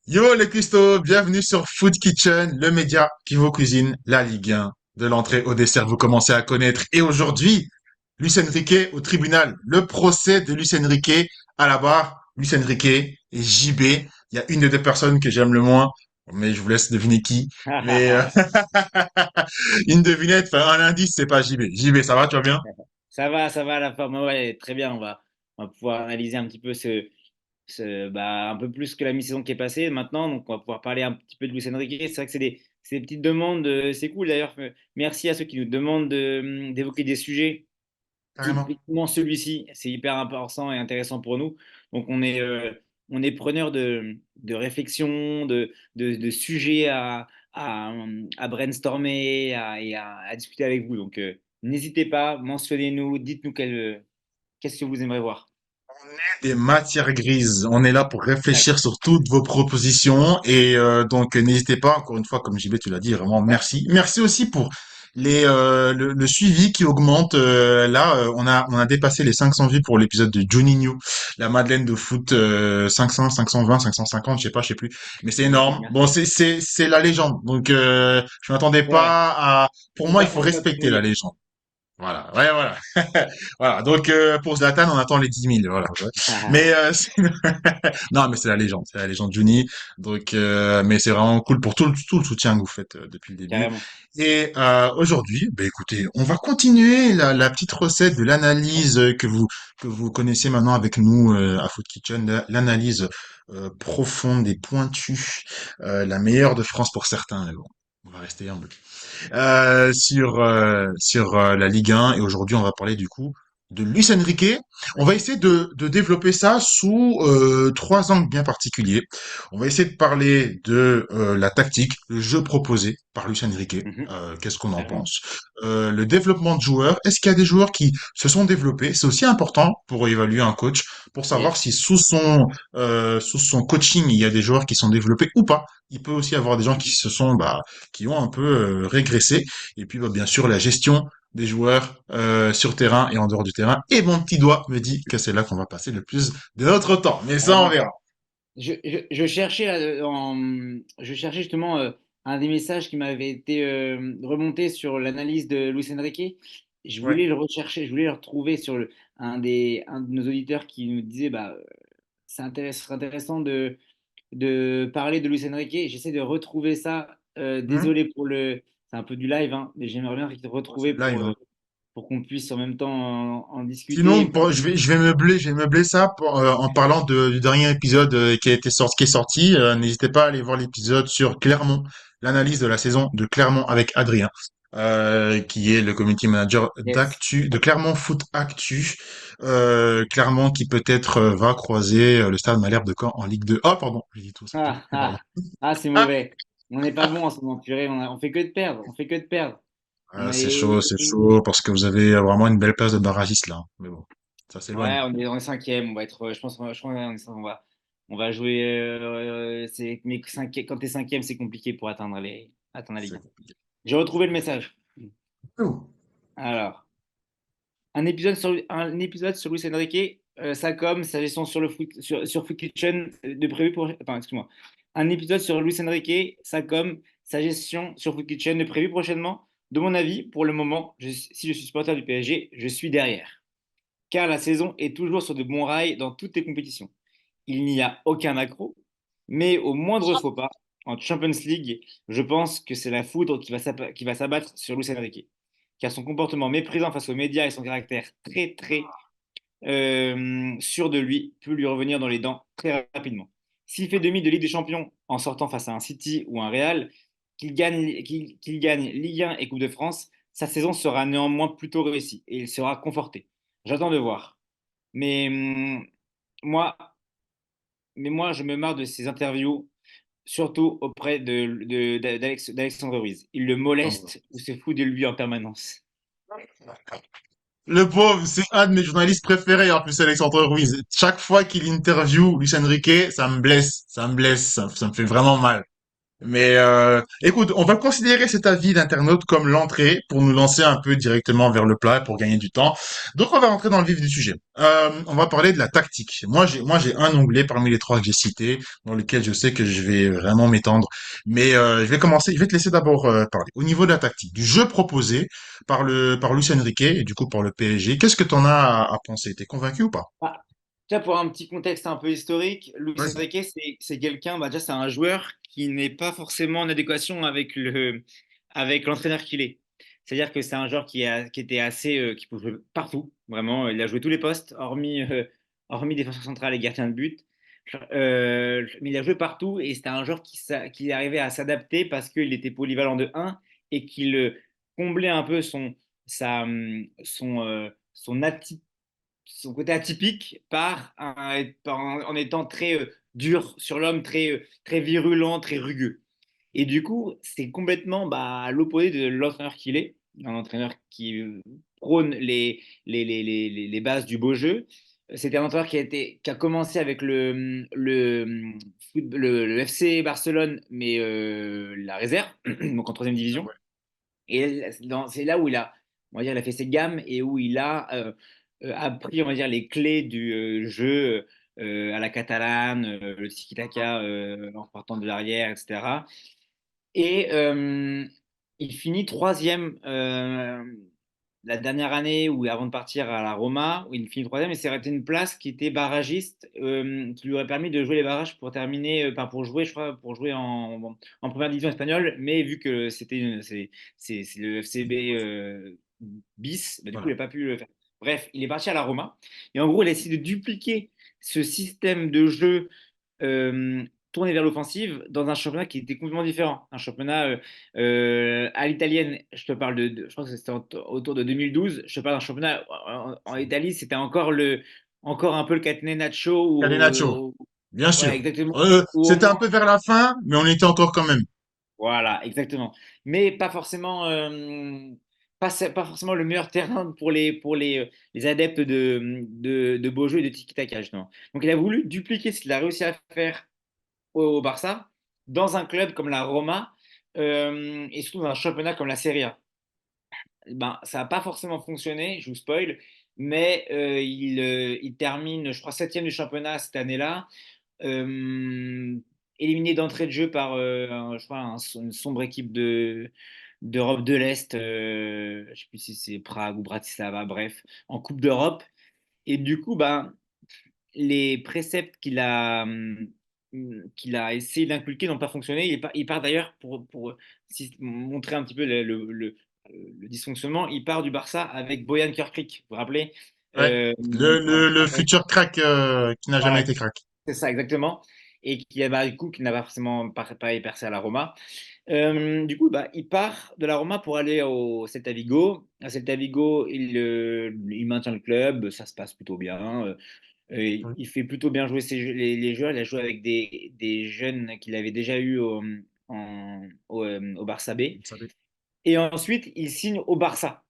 Yo les custos, bienvenue sur Food Kitchen, le média qui vous cuisine la Ligue 1. De l'entrée au dessert, vous commencez à connaître. Et aujourd'hui, Luis Enrique au tribunal. Le procès de Luis Enrique à la barre. Luis Enrique et JB. Il y a une des deux personnes que j'aime le moins, mais je vous laisse deviner qui. Mais une devinette, enfin un indice, c'est pas JB. JB, ça va, tu vas bien? Ça va la forme. Ouais, très bien. On va pouvoir analyser un petit peu un peu plus que la mi-saison qui est passée maintenant. Donc, on va pouvoir parler un petit peu de Luis Enrique. C'est vrai que c'est des petites demandes. C'est cool d'ailleurs. Merci à ceux qui nous demandent d'évoquer des sujets. Carrément. Typiquement celui-ci, c'est hyper important et intéressant pour nous. Donc, on est preneur de réflexions, de sujets à brainstormer et à discuter avec vous. Donc, n'hésitez pas, mentionnez-nous, dites-nous qu'est-ce que vous aimeriez voir. Des matières grises. On est là pour Exact. réfléchir sur toutes vos propositions et donc n'hésitez pas, encore une fois, comme JB tu l'as dit, vraiment Ouais. merci. Merci aussi pour le suivi qui augmente. Là, on a dépassé les 500 vues pour l'épisode de Juninho, la Madeleine de foot 500, 520, 550, je sais plus. Mais c'est énorme. Bon, Merci. c'est la légende. Donc je m'attendais C'est vrai. pas à. Pour moi, il faut On peut pas tout respecter la mouiller. légende. Voilà, ouais, voilà. Voilà, donc pour Zlatan, on attend les 10 000, voilà. Ouais. Mais non, mais c'est la légende Juni. Donc, mais c'est vraiment cool pour tout le soutien que vous faites depuis le début. Carrément. Et aujourd'hui, ben écoutez, on va continuer la petite recette de l'analyse que vous connaissez maintenant avec nous à Food Kitchen, l'analyse profonde et pointue, la meilleure de France pour certains. Mais bon, on va rester humble sur la Ligue 1 et aujourd'hui on va parler du coup de Luis Enrique. On va essayer de développer ça sous trois angles bien particuliers. On va essayer de parler de la tactique, le jeu proposé par Luis Enrique. Mhm. Qu'est-ce qu'on en Carrément. pense? Le développement de joueurs. Est-ce qu'il y a des joueurs qui se sont développés? C'est aussi important pour évaluer un coach, pour savoir Yes. si sous son coaching il y a des joueurs qui sont développés ou pas. Il peut aussi y avoir des gens qui se sont qui ont un peu régressé. Et puis, bien sûr, la gestion des joueurs sur terrain et en dehors du terrain. Et mon petit doigt me dit que c'est là qu'on va passer le plus de notre temps. Mais ça, on Carrément. verra. Je cherchais, je cherchais justement un des messages qui m'avait été remonté sur l'analyse de Luis Enrique. Je Ouais. voulais le rechercher, je voulais le retrouver sur un de nos auditeurs qui nous disait ce serait intéressant de parler de Luis Enrique. J'essaie de retrouver ça. Hein. Désolé pour c'est un peu du live, hein, mais j'aimerais bien Oh, c'est retrouver live, hein. pour qu'on puisse en même temps en Sinon, discuter. je vais meubler ça en parlant du dernier épisode qui est sorti. N'hésitez pas à aller voir l'épisode sur Clermont, l'analyse de la saison de Clermont avec Adrien, qui est le community manager Yes. de Clermont Foot Actu. Clermont qui peut-être va croiser le Stade Malherbe de Caen en Ligue 2. Oh, pardon, j'ai dit tout ça. Ah, Pardon. ah, ah, c'est Ah, mauvais. On n'est pas bon en ce moment, purée. On fait que de perdre. On fait que de perdre. On c'est est... chaud parce que vous avez vraiment une belle place de barragiste là, hein. Mais bon, ça s'éloigne. Ouais, on est cinquième. On va être, je pense on va jouer. Mais quand t'es cinquième, c'est compliqué pour atteindre la Ligue C'est 1. compliqué. J'ai retrouvé le message. Oh. Alors, un épisode sur Luis Enrique, sa com, sa gestion sur Food Kitchen de prévu pour. Attends, excuse-moi. Un épisode sur Luis Enrique, sa com, sa gestion sur Food Kitchen de prévu prochainement. De mon avis, pour le moment, si je suis supporter du PSG, je suis derrière. Car la saison est toujours sur de bons rails dans toutes les compétitions. Il n'y a aucun accroc, mais au moindre faux pas, en Champions League, je pense que c'est la foudre qui va s'abattre sur Luis Enrique. Car son comportement méprisant face aux médias et son caractère très très sûr de lui peut lui revenir dans les dents très rapidement. S'il fait demi de Ligue des Champions en sortant face à un City ou un Real, qu'il gagne Ligue 1 et Coupe de France, sa saison sera néanmoins plutôt réussie et il sera conforté. J'attends de voir. Mais moi, mais moi, je me marre de ces interviews, surtout auprès d'Alexandre Ruiz. Il le moleste ou se fout de lui en permanence. Le pauvre, c'est un de mes journalistes préférés, en plus, Alexandre Ruiz. Chaque fois qu'il interview Luis Enrique, ça me blesse, ça me blesse, ça me fait vraiment mal. Mais écoute, on va considérer cet avis d'internaute comme l'entrée pour nous lancer un peu directement vers le plat pour gagner du temps. Donc on va rentrer dans le vif du sujet. On va parler de la tactique. Moi j'ai un onglet parmi les trois que j'ai cités dans lequel je sais que je vais vraiment m'étendre. Mais je vais commencer. Je vais te laisser d'abord parler. Au niveau de la tactique, du jeu proposé par Luis Enrique et du coup par le PSG, qu'est-ce que t'en as à penser? T'es convaincu ou pas? Ah, déjà, pour un petit contexte un peu historique, Luis Vas-y. Enrique, c'est quelqu'un, bah, déjà, c'est un joueur qui n'est pas forcément en adéquation avec avec l'entraîneur qu'il est. C'est-à-dire que c'est un joueur qui était assez, qui pouvait jouer partout, vraiment. Il a joué tous les postes, hormis défenseur central et gardien de but. Mais il a joué partout et c'était un joueur qui arrivait à s'adapter parce qu'il était polyvalent de un et qu'il comblait un peu son son côté atypique en étant très dur sur l'homme, très virulent, très rugueux. Et du coup, c'est complètement bah, l'opposé de l'entraîneur qu'il est, un entraîneur qui prône les bases du beau jeu. C'était un entraîneur qui a commencé avec le FC Barcelone, mais la réserve, donc en troisième division. Et c'est là où on va dire, il a fait ses gammes et où il a appris, on va dire, les clés du jeu à la catalane, le tiki-taka en partant de l'arrière, etc. Et il finit troisième la dernière année où, avant de partir à la Roma, où il finit troisième et c'est arrêté une place qui était barragiste, qui lui aurait permis de jouer les barrages pour terminer, enfin pour jouer, je crois, pour jouer en première division espagnole, mais vu que c'est le FCB bis, bah, du coup il Voilà. n'a pas pu le faire. Bref, il est parti à la Roma et en gros il a essayé de dupliquer ce système de jeu euh, tourné vers l'offensive dans un championnat qui était complètement différent. Un championnat à l'italienne, je te parle je crois que c'était autour de 2012, je te parle d'un championnat en Italie, c'était encore un peu le catenaccio Catenaccio, bien ouais, sûr. exactement. Où au C'était un moins, peu vers la fin, mais on y était encore quand même. voilà, exactement. Mais pas forcément, pas forcément le meilleur terrain pour les adeptes de beaux jeux et de tiki-taka, justement. Donc il a voulu dupliquer ce qu'il a réussi à faire au Barça, dans un club comme la Roma, et surtout dans un championnat comme la Serie A. Ben, ça n'a pas forcément fonctionné, je vous spoil, mais il termine, je crois, septième du championnat cette année-là, euh, éliminé d'entrée de jeu par, je crois, une sombre équipe d'Europe de l'Est, je ne sais plus si c'est Prague ou Bratislava, bref, en Coupe d'Europe. Et du coup, ben, les préceptes qu'il a essayé d'inculquer n'ont pas fonctionné. Il part d'ailleurs montrer un petit peu le dysfonctionnement. Il part du Barça avec Bojan Krkić, vous vous rappelez? Ouais. Euh, Le futur crack qui n'a jamais voilà, été crack. c'est ça exactement. Et du coup, qui n'a pas forcément pas percé à la Roma. Du coup, bah, il part de la Roma pour aller au Celta Vigo. À Celta Vigo, il maintient le club, ça se passe plutôt bien. Oui. Il fait plutôt bien jouer les joueurs. Il a joué avec des jeunes qu'il avait déjà eu au Barça B. Vous savez. Et ensuite, il signe au Barça.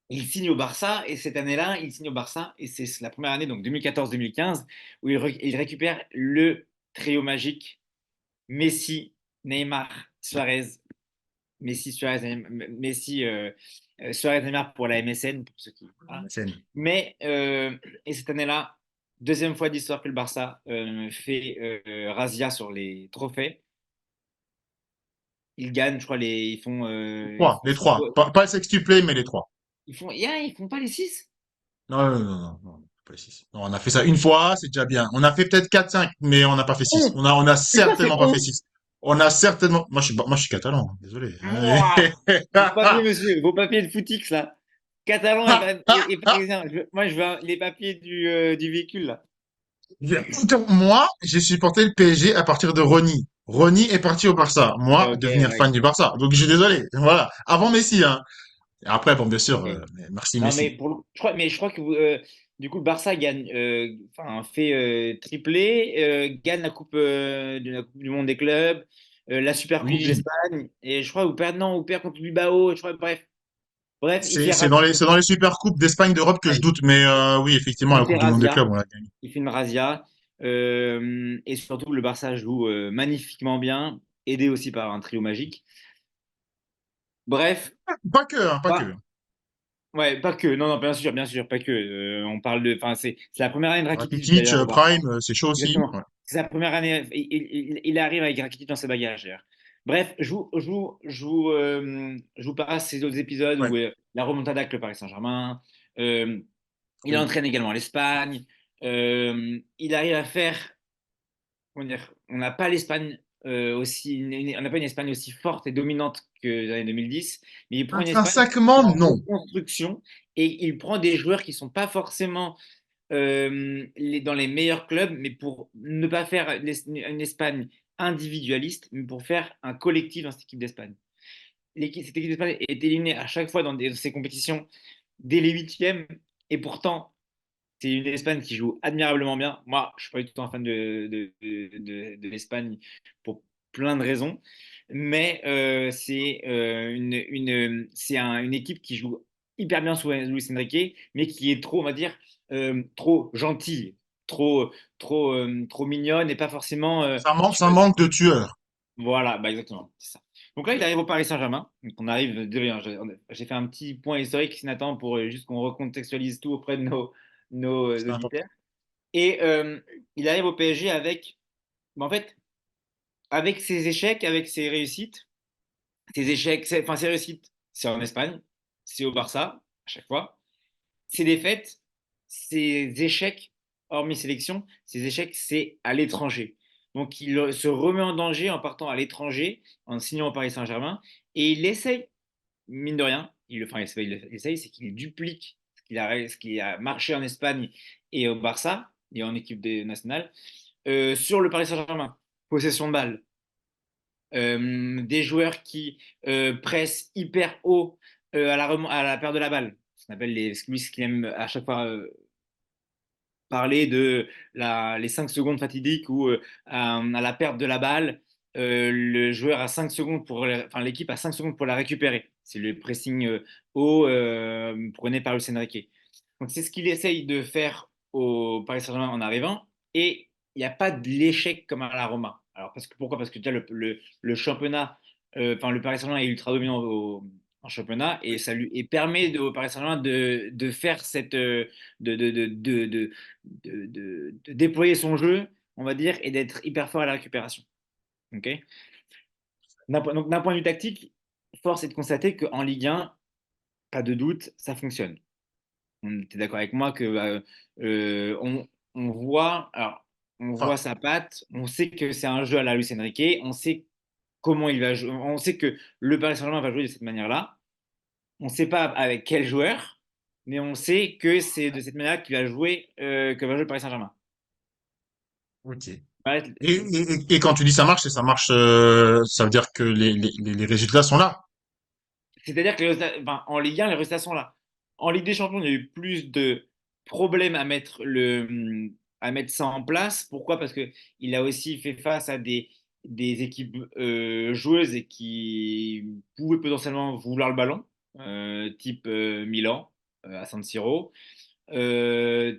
Il signe au Barça et cette année-là, il signe au Barça et c'est la première année, donc 2014-2015, où il récupère le trio magique Messi, Neymar, Suarez. Suarez, Neymar pour la MSN, pour ceux qui. Voilà. Scène. Mais, et cette année-là, deuxième fois d'histoire que le Barça fait razzia sur les trophées. Ils gagnent, je crois, Les trois. Pas le sextuplé, mais les trois. yeah, ils font pas les six. Non, non, non, non, non, pas les six. Non, on a fait ça une fois, c'est déjà bien. On a fait peut-être 4, 5, mais on n'a pas fait six. Oh, On a c'est quoi, c'est certainement pas fait 11? six. On a certainement, moi, je suis catalan, hein, désolé. Mouah. Vos papiers, monsieur, vos papiers de footix, là. Catalan et parisien. Moi, je veux les papiers du véhicule, là. Moi, j'ai supporté le PSG à partir de Rony. Rony est parti au Barça. Moi, Ok, devenir ouais. fan du Barça. Donc, je suis désolé. Voilà. Avant Messi, hein. Et après, bon, bien sûr, Ok. merci Non, Messi. je crois que du coup, le Barça gagne, enfin, fait triplé, gagne la coupe du Monde des clubs, la Super Coupe Oui, d'Espagne, et je crois, non, ou perd contre Bilbao, je crois, bref, il fait c'est dans les super coupes d'Espagne d'Europe que je doute. Mais oui, effectivement, il la fait Coupe du Monde des razzia, clubs, on l'a gagné. il fait une razzia, et surtout, le Barça joue magnifiquement bien. aidé aussi par un trio magique. Bref, Pas que, hein, pas que. bah, ouais, pas que. Non, non, bien sûr, pas que. On parle de. Enfin, c'est la première année de Rakitic Rakitic, d'ailleurs au Barça. Prime, c'est chaud aussi. Exactement. Ouais. C'est sa première année. Il arrive avec Rakitic dans ses bagages d'ailleurs. Bref, je vous passe ces autres épisodes Ouais. où la remontada avec le Paris Saint-Germain. euh, il Oui. entraîne également l'Espagne. Il arrive à faire. Comment dire, on n'a pas l'Espagne aussi, on n'a pas une Espagne aussi forte et dominante que les années 2010, mais il prend une Espagne qui est Intrinsèquement, en non. reconstruction et il prend des joueurs qui sont pas forcément dans les meilleurs clubs, mais pour ne pas faire une Espagne individualiste, mais pour faire un collectif dans cette équipe d'Espagne. Cette équipe d'Espagne est éliminée à chaque fois dans ces compétitions dès les huitièmes, et pourtant c'est une Espagne qui joue admirablement bien. Moi, je ne suis pas du tout un fan de l'Espagne pour plein de raisons. Mais une équipe qui joue hyper bien sous Luis Enrique, mais qui est trop, on va dire, trop gentille, trop, trop mignonne et pas forcément. Ça manque de tueurs. Voilà, bah exactement, c'est ça. Donc là, il arrive au Paris Saint-Germain. Donc on arrive, désolé, hein, j'ai fait un petit point historique, Nathan, pour juste qu'on recontextualise tout auprès de nos C'est auditeurs. important. Et il arrive au PSG avec, en fait, avec ses échecs, avec ses réussites. Ses échecs, enfin ses réussites, c'est en Espagne, c'est au Barça, à chaque fois. Ses défaites, ses échecs, hormis sélection, ses échecs, c'est à l'étranger. Donc il se remet en danger en partant à l'étranger, en signant au Paris Saint-Germain, et il essaye, mine de rien, il essaye, c'est qu'il duplique ce qui a marché en Espagne et au Barça, et en équipe nationale, sur le Paris Saint-Germain. Possession de balle, des joueurs qui pressent hyper haut à la perte de la balle. Ce qu'on appelle lui, ce qu'il aime à chaque fois parler de les 5 secondes fatidiques où à la perte de la balle, le joueur a 5 secondes enfin, l'équipe a 5 secondes pour la récupérer. C'est le pressing haut prôné par Luis Enrique. Donc c'est ce qu'il essaye de faire au Paris Saint-Germain en arrivant et il n'y a pas de l'échec comme à la Roma. Alors pourquoi? Parce que déjà le championnat, enfin le Paris Saint-Germain est ultra dominant en championnat et ça lui et permet au Paris Saint-Germain de faire cette de, de, de, de, de, de déployer son jeu, on va dire, et d'être hyper fort à la récupération. Ok. Donc, d'un point de vue tactique, force est de constater qu'en Ligue 1, pas de doute, ça fonctionne. Tu es d'accord avec moi que on voit, alors, on Enfin, voit sa patte, on sait que c'est un jeu à la Luis Enrique, on sait comment il va jouer, on sait que le Paris Saint-Germain va jouer de cette manière-là. On ne sait pas avec quel joueur, mais on sait que c'est de cette manière qu'il va jouer, que va jouer le Paris Saint-Germain. ok. Ouais, Et quand tu dis ça marche, c'est ça marche, ça veut dire que les résultats sont là. c'est-à-dire que enfin, en Ligue 1, les résultats sont là. En Ligue des Champions, il y a eu plus de problèmes à mettre ça en place. Pourquoi? Parce qu'il a aussi fait face à des équipes joueuses et qui pouvaient potentiellement vouloir le ballon, type Milan à San Siro,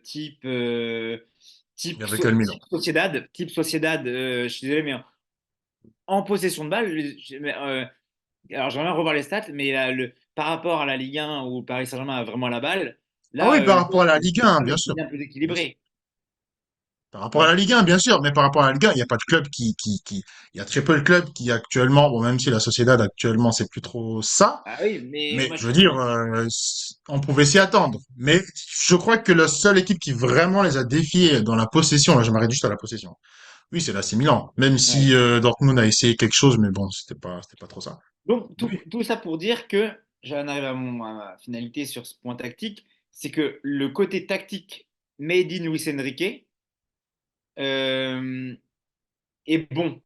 type, Il y avait que le Milan. Type Sociedad, je suis désolé, mais en possession de balle, alors, j'aimerais bien revoir les stats, mais par rapport à la Ligue 1 où Paris Saint-Germain a vraiment la balle, Ah là, oui, par le rapport à la Ligue 1, bien est sûr. bien plus Bien sûr. équilibré. Par rapport à la Donc, Ligue 1, bien sûr, mais par rapport à la Ligue 1, il n'y a pas de club il y a très peu de clubs qui actuellement, bon, même si la Sociedad actuellement, c'est plus trop ça, ah oui, mais mais moi, je veux dire, on pouvait s'y attendre. Mais je crois que la seule équipe qui vraiment les a défiés dans la possession, là, je m'arrête juste à la possession. Oui, c'est l'AC Milan. Même ouais. si Dortmund a essayé quelque chose, mais bon, c'était pas trop ça. Donc Oui. tout ça pour dire que j'en arrive à ma finalité sur ce point tactique, c'est que le côté tactique made in Luis Enrique euh, est bon.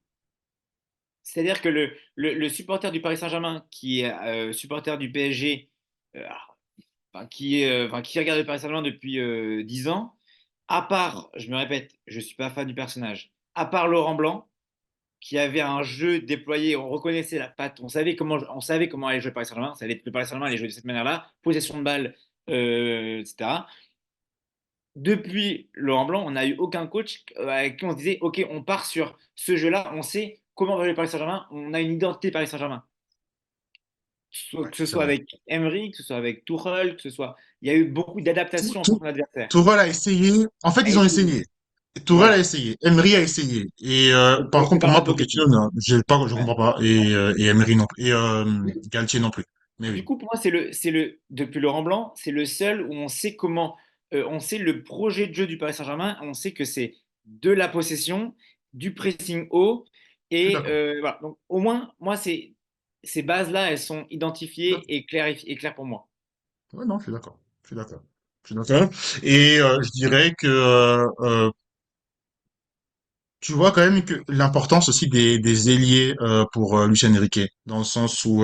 C'est-à-dire que le supporter du Paris Saint-Germain qui est supporter du PSG, enfin, qui regarde le Paris Saint-Germain depuis 10 ans, à part, je me répète, je ne suis pas fan du personnage, à part Laurent Blanc, qui avait un jeu déployé, on reconnaissait la patte, on savait comment allait jouer le Paris Saint-Germain, le Paris Saint-Germain allait jouer de cette manière-là, possession de balle, etc. Depuis Laurent Blanc, on n'a eu aucun coach avec qui on se disait, OK, on part sur ce jeu-là, on sait comment va jouer le Paris Saint-Germain, on a une identité Paris Saint-Germain. Ouais, Que ce c'est soit vrai. avec Emery, que ce soit avec Tuchel, que ce soit. Il y a eu beaucoup Tout, d'adaptations en tout, fonction de l'adversaire. Tourelle a essayé. En fait, A ils ont essayé. essayé. Tourelle a Voilà. essayé. Emery a essayé. Et Et par c'est contre, pour pas moi, pas possible. Pochettino, non, je Ouais. comprends pas. Et Emery non plus. Et Galtier non plus. Mais Du oui. coup, pour moi, depuis Laurent Blanc, c'est le seul où on sait on sait le projet de jeu du Paris Saint-Germain, on sait que c'est de la possession, du pressing haut, Je suis et d'accord. voilà. Donc, au moins, moi, ces bases-là, elles sont Je suis d'accord. identifiées et claires pour moi. Ouais, non, je suis d'accord. Je suis d'accord. Je suis d'accord. Et je dirais que tu vois quand même que l'importance aussi des ailiers pour Luis Enrique, dans le sens où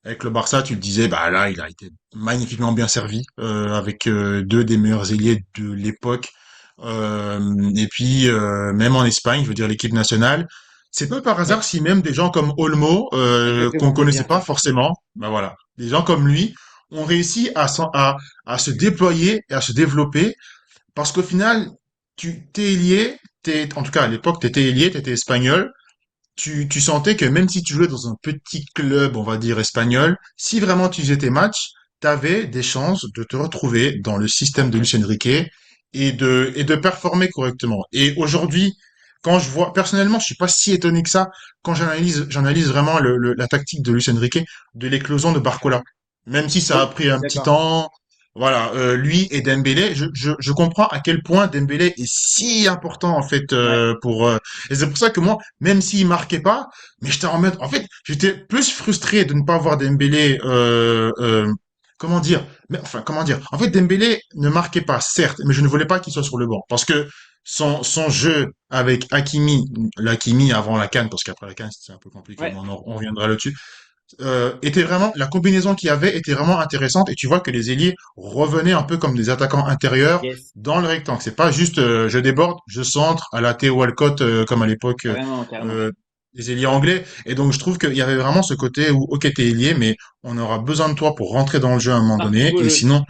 avec le Barça, tu le disais, bah là, il a été magnifiquement bien servi avec deux des meilleurs ailiers de l'époque. Et puis même en Espagne, je veux dire l'équipe nationale, c'est pas par hasard Ouais, si même des gens comme Olmo qu'on exactement, je vais connaissait dire pas ça. forcément, bah voilà, des gens comme lui ont réussi à se déployer et à se développer parce qu'au final, tu t'es lié, en tout cas à l'époque, t'étais lié, t'étais espagnol. Tu sentais que même si tu jouais dans un petit club, on va dire espagnol, si vraiment tu faisais tes matchs, t'avais des chances de te retrouver dans le système de Luis Enrique et de performer correctement. Et aujourd'hui, quand je vois, personnellement, je suis pas si étonné que ça quand j'analyse vraiment la tactique de Luis Enrique de l'éclosion de Barcola. Même si ça a Oui, pris un petit d'accord. temps, voilà, lui et Dembélé, je comprends à quel point Dembélé est si important en fait Ouais, et c'est pour ça que moi, même s'il marquait pas, mais j'étais en mode, en fait, j'étais plus frustré de ne pas voir Dembélé, comment dire, mais enfin, comment dire, en fait, Dembélé ne marquait pas, certes, mais je ne voulais pas qu'il soit sur le banc, parce que son jeu avec Hakimi, l'Hakimi avant la CAN, parce qu'après la CAN, c'est un peu compliqué, mais ouais, on reviendra là-dessus, était vraiment, la combinaison qu'il y avait était vraiment intéressante, et tu vois que les ailiers revenaient un peu comme des attaquants intérieurs yes, dans le rectangle. C'est pas juste je déborde, je centre à la Theo Walcott comme à l'époque carrément, carrément. euh, des ailiers anglais. Et donc je trouve qu'il y avait vraiment ce côté où ok t'es ailier, mais on aura besoin de toi pour rentrer dans le jeu à un moment donné. Participe au Et jeu. sinon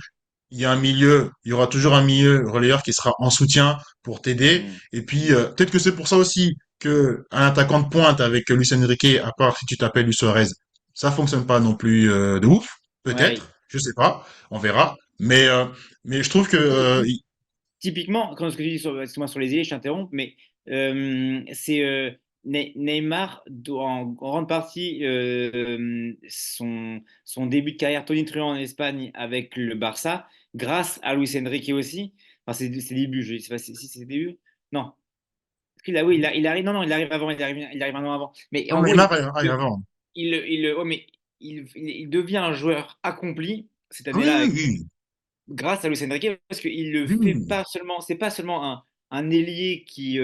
il y a un milieu, il y aura toujours un milieu relayeur qui sera en soutien pour t'aider. Hmm. Et puis peut-être que c'est pour ça aussi que un attaquant de pointe avec Luis Enrique, à part si tu t'appelles Luis Suarez, ça fonctionne pas non plus de ouf. Ouais. Peut-être, je sais pas, on verra. Mais je trouve que Typiquement, quand ce que tu dis excuse-moi, sur les îles, je t'interromps, mais c'est Neymar, en grande partie, son début de carrière tonitruant en Espagne avec le Barça, grâce à Luis Enrique aussi. Enfin, ses débuts, je ne sais pas si c'est ses débuts. Non. Parce qu'il a, oui, il arrive, non, non, il arrive avant, il arrive un an avant. Mais non, en gros, Neymar arrive avant. ouais, mais il devient un joueur accompli cette Ah oui, année-là oui, avec oui, grâce à Luis Enrique parce qu'il le oui, fait oui. pas seulement, c'est pas seulement un ailier qui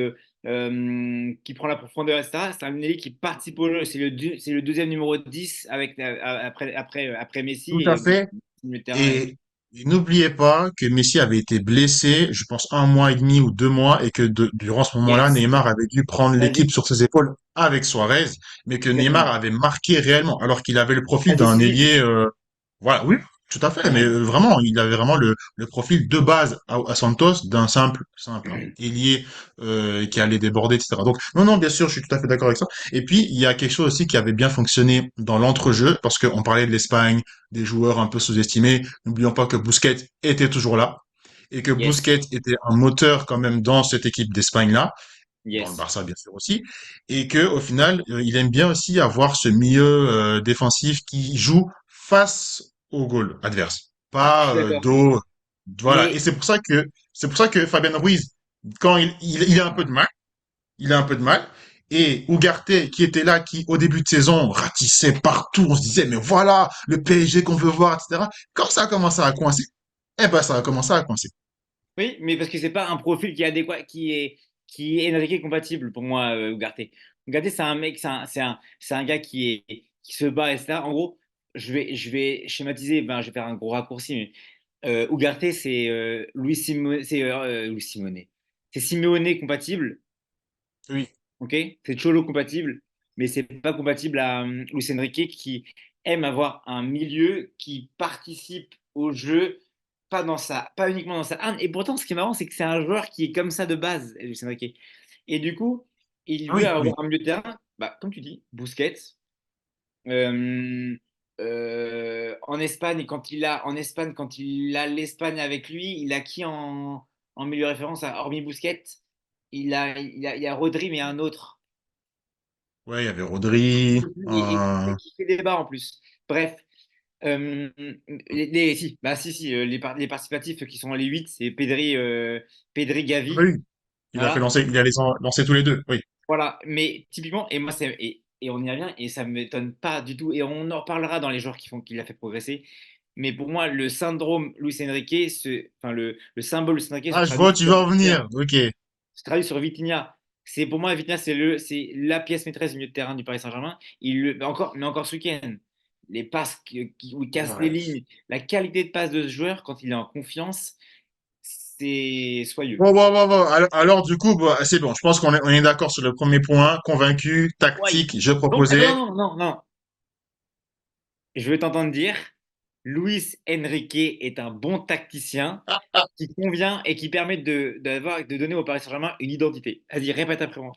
prend la profondeur, etc. C'est un ailier qui participe au jeu. C'est le deuxième numéro 10 après Messi Tout à et fait. le terrain. Et, et n'oubliez pas que Messi avait été blessé, je pense un mois et demi ou 2 mois, et que durant ce moment-là, Yes. Neymar avait dû prendre l'équipe Vas-y, sur ses épaules avec Suarez, mais que Neymar exactement. avait marqué réellement, alors qu'il avait le À profil d'un décisif. ailier, voilà, oui, tout à fait, mais Ouais. vraiment, il avait vraiment le profil de base à Santos d'un simple hein, ailier qui allait déborder, etc. Donc, non, non, bien sûr, je suis tout à fait d'accord avec ça. Et puis, il y a quelque chose aussi qui avait bien fonctionné dans l'entrejeu, parce qu'on parlait de l'Espagne, des joueurs un peu sous-estimés. N'oublions pas que Busquets était toujours là et que Yes. Busquets était un moteur quand même dans cette équipe d'Espagne-là, dans le Yes. Barça bien sûr aussi, et que au final, il aime bien aussi avoir ce milieu défensif qui joue face au goal adverse, Je pas suis d'accord. dos. Voilà, et Mais c'est pour ça que Fabien Ruiz, quand il a un peu de mal, il a un peu de mal. Et Ugarte, qui était là, qui au début de saison ratissait partout, on se disait, mais voilà, le PSG qu'on veut voir, etc. Quand ça a commencé à coincer, eh ben ça a commencé à coincer. oui, mais parce que c'est pas un profil qui est adéquat, qui est Enrique compatible pour moi, Ugarte. Ugarte, c'est un mec, c'est un gars qui se bat, etc. En gros, je vais schématiser, ben, je vais faire un gros raccourci, mais Ugarte, c'est Louis Simone. C'est Simeone compatible, Oui, ok? C'est Cholo compatible, mais c'est pas compatible à Luis Enrique qui aime avoir un milieu qui participe au jeu, pas uniquement dans sa arme. Et pourtant, ce qui est marrant, c'est que c'est un joueur qui est comme ça de base, Luis Enrique. Et du coup, il veut oui, oui, avoir un milieu de terrain. bah, comme tu dis, Busquets. Euh, en Espagne, quand il a l'Espagne avec lui, il a qui en milieu de référence, hormis Busquets? Il y a Rodri, mais un autre. Ouais, il y avait Rodri. Qui fait débat en plus. Bref, si, bah, si, les participatifs qui sont les 8 c'est Pedri, Ah bah Gavi. oui, Voilà. il a lancé tous les deux. Oui. Voilà, mais typiquement, et moi, et on y revient, et ça ne m'étonne pas du tout, et on en reparlera dans les joueurs qui l'a fait progresser. Mais pour moi, le syndrome Luis Enrique, enfin, le symbole Luis Enrique Ah, je vois où tu vas en venir. Ok. se traduit sur Vitinha. C'est pour moi, Vitinha, c'est la pièce maîtresse du milieu de terrain du Paris Saint-Germain. Mais encore ce week-end, les passes où il casse les Ouais. lignes, la qualité de passe de ce joueur quand il est en confiance, c'est soyeux. Bon, bon, bon, bon. Alors, du coup, bah, c'est bon. Je pense on est d'accord sur le premier point. Convaincu, Ouais. tactique, je Donc, proposais. attends, non, non, non. Je veux t'entendre dire, Luis Enrique est un bon tacticien qui convient et qui permet de donner au Paris Saint-Germain une identité. Vas-y, répète après moi.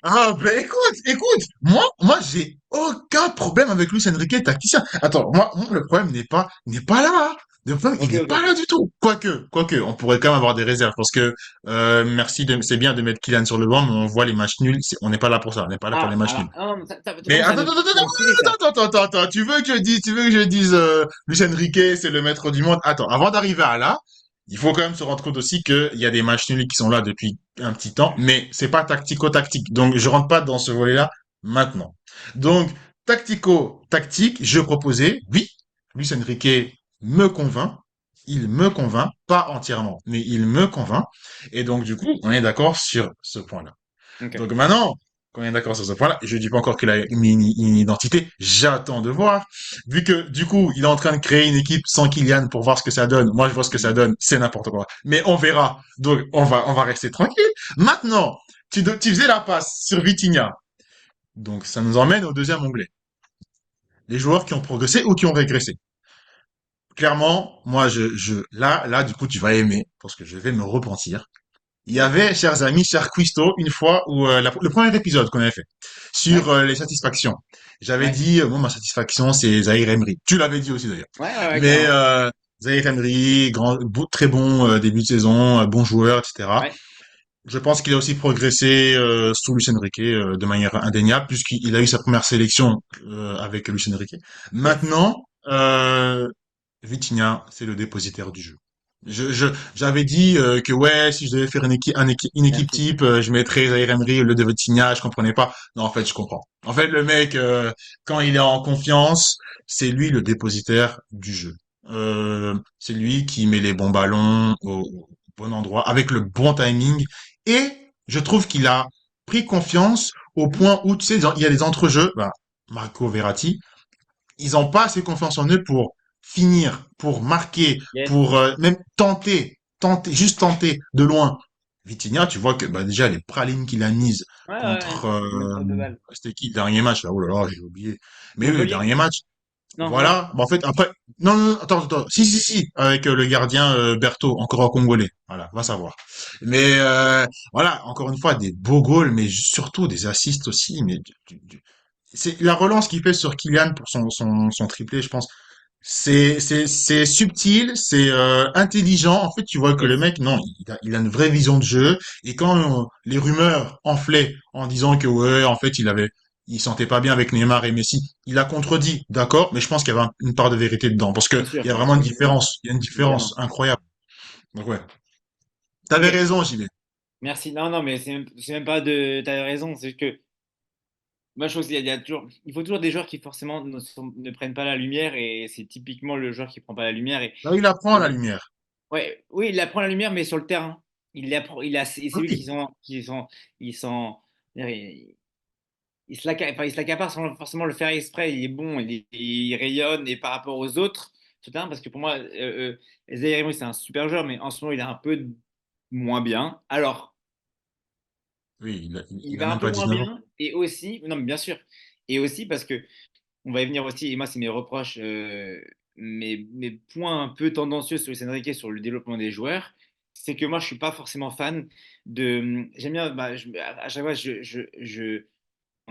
Ah, ben écoute, moi, j'ai aucun problème avec Luis Enrique, tacticien. Attends, moi, le problème n'est pas là. Hein. Le problème, il Ok, n'est ok, pas là ok. du tout. Quoique, on pourrait quand même avoir des réserves parce que, c'est bien de mettre Kylian sur le banc, mais on voit les matchs nuls. On n'est pas là pour ça. On n'est pas là pour les Ah, matchs nuls. alors, non, non, Mais pour moi, c'est attends, attends, attends, un sujet, ça. attends, tu veux que je dise, Luis Enrique, c'est le maître du monde. Attends, avant d'arriver à là, il faut quand même se rendre compte aussi qu'il y a des matchs nuls qui sont là depuis un petit temps, mais c'est pas tactico-tactique. Donc, je rentre pas dans ce volet-là maintenant. Donc, tactico-tactique, je proposais, oui, Luis Enrique me convainc. Il me convainc, pas entièrement, mais il me convainc. Et donc, du coup, on est d'accord sur ce point-là. Ok. Donc maintenant, quand on est d'accord sur ce point-là, je dis pas encore qu'il a une identité, j'attends de voir. Vu que du coup, il est en train de créer une équipe sans Kylian pour voir ce que ça donne. Moi, je vois ce que ça donne, c'est n'importe quoi. Mais on verra. Donc on va rester tranquille. Maintenant, tu faisais la passe sur Vitinha. Donc ça nous emmène au deuxième onglet. Les joueurs qui ont progressé ou qui ont régressé. Clairement, moi, là, du coup, tu vas aimer parce que je vais me repentir. Il y avait, chers amis, cher Quisto, une fois où le premier épisode qu'on avait fait sur Ouais, les satisfactions. J'avais ouais, dit, moi, ma satisfaction, c'est Zahir Emery. Tu l'avais dit aussi d'ailleurs. ouais, Mais carrément. Zahir Emery, très bon début de saison, bon joueur, etc. Ouais, Je pense qu'il a aussi progressé sous Luis Enrique de manière indéniable, puisqu'il a eu sa première sélection avec Luis Enrique. yes. Maintenant, Vitinha, c'est le dépositaire du jeu. J'avais dit que ouais, si je devais faire une équipe Merci. type, je mettrais Zaire Emery au lieu de Vitinha. Je comprenais pas. Non, en fait, je comprends. En fait, le mec, quand il est en confiance, c'est lui le dépositaire du jeu. C'est lui qui met les bons ballons au bon endroit, avec le bon timing. Et je trouve qu'il a pris confiance au Mhm. point où, tu sais, il y a des entrejeux. Bah, Marco Verratti, ils ont pas assez confiance en eux pour finir, pour marquer, Yes. pour même juste tenter de loin. Vitinha, tu vois que bah, déjà les pralines qu'il a mises Ouais, contre une frappe de balle. c'était qui le dernier match là, oh là là, j'ai oublié. Mais oui, le Montpellier? dernier match, Non, non. voilà. Bah, en fait, après, non, attends, si, avec le gardien Berthaud, encore un Congolais. Voilà, va savoir. Mais voilà, encore une fois, des beaux goals, mais surtout des assists aussi. Mais c'est la relance qu'il fait sur Kylian pour son triplé, je pense. C'est subtil, c'est intelligent. En fait, tu vois que le Yes. mec, non, il a une vraie vision de jeu. Et quand les rumeurs enflaient en disant que ouais, en fait, il sentait pas bien avec Neymar et Messi, il a contredit, d'accord, mais je pense qu'il y avait une part de vérité dedans, parce que Bien sûr, il y a bien vraiment une sûr. différence, il y a une différence Évidemment. incroyable. Donc ouais, t'avais Ok. raison, JB. Merci. Non, non, mais c'est même pas de. T'as raison. C'est juste que. Moi, je trouve qu'il y a toujours. Il faut toujours des joueurs qui, forcément, ne prennent pas la lumière. Et c'est typiquement le joueur qui prend pas la lumière. Là, il apprend la lumière. Ouais, oui, il apprend la lumière, mais sur le terrain. C'est lui Oui, ils sont, il enfin, il se l'accapare sans forcément le faire exprès. Il est bon, il rayonne et par rapport aux autres, sur le terrain, parce que pour moi, Zaïre Emery, c'est un super joueur, mais en ce moment, il est un peu moins bien. Alors, oui, il il a va un même peu pas moins 19 ans. bien, et aussi, non, mais bien sûr, et aussi parce que on va y venir aussi, et moi, c'est mes reproches, mes points un peu tendancieux sur Luis Enrique sur le développement des joueurs, c'est que moi, je suis pas forcément fan de. J'aime bien, bah, à chaque fois,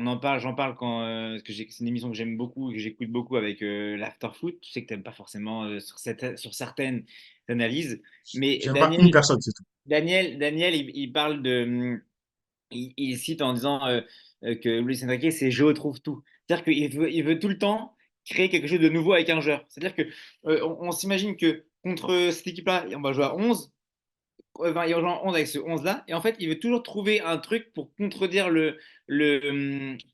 en parle, j'en parle parce que c'est une émission que j'aime beaucoup et que j'écoute beaucoup avec l'After Foot. Je sais que tu n'aimes pas forcément sur certaines analyses, mais J'aime pas une personne, c'est tout. Daniel, il parle il cite en disant que Luis Enrique, c'est je trouve tout. C'est-à-dire il veut tout le temps créer quelque chose de nouveau avec un joueur. C'est-à-dire que on s'imagine que contre cette équipe-là, on va jouer à 11. Enfin, il rejoint 11 avec ce 11-là. Et en fait, il veut toujours trouver un truc pour contredire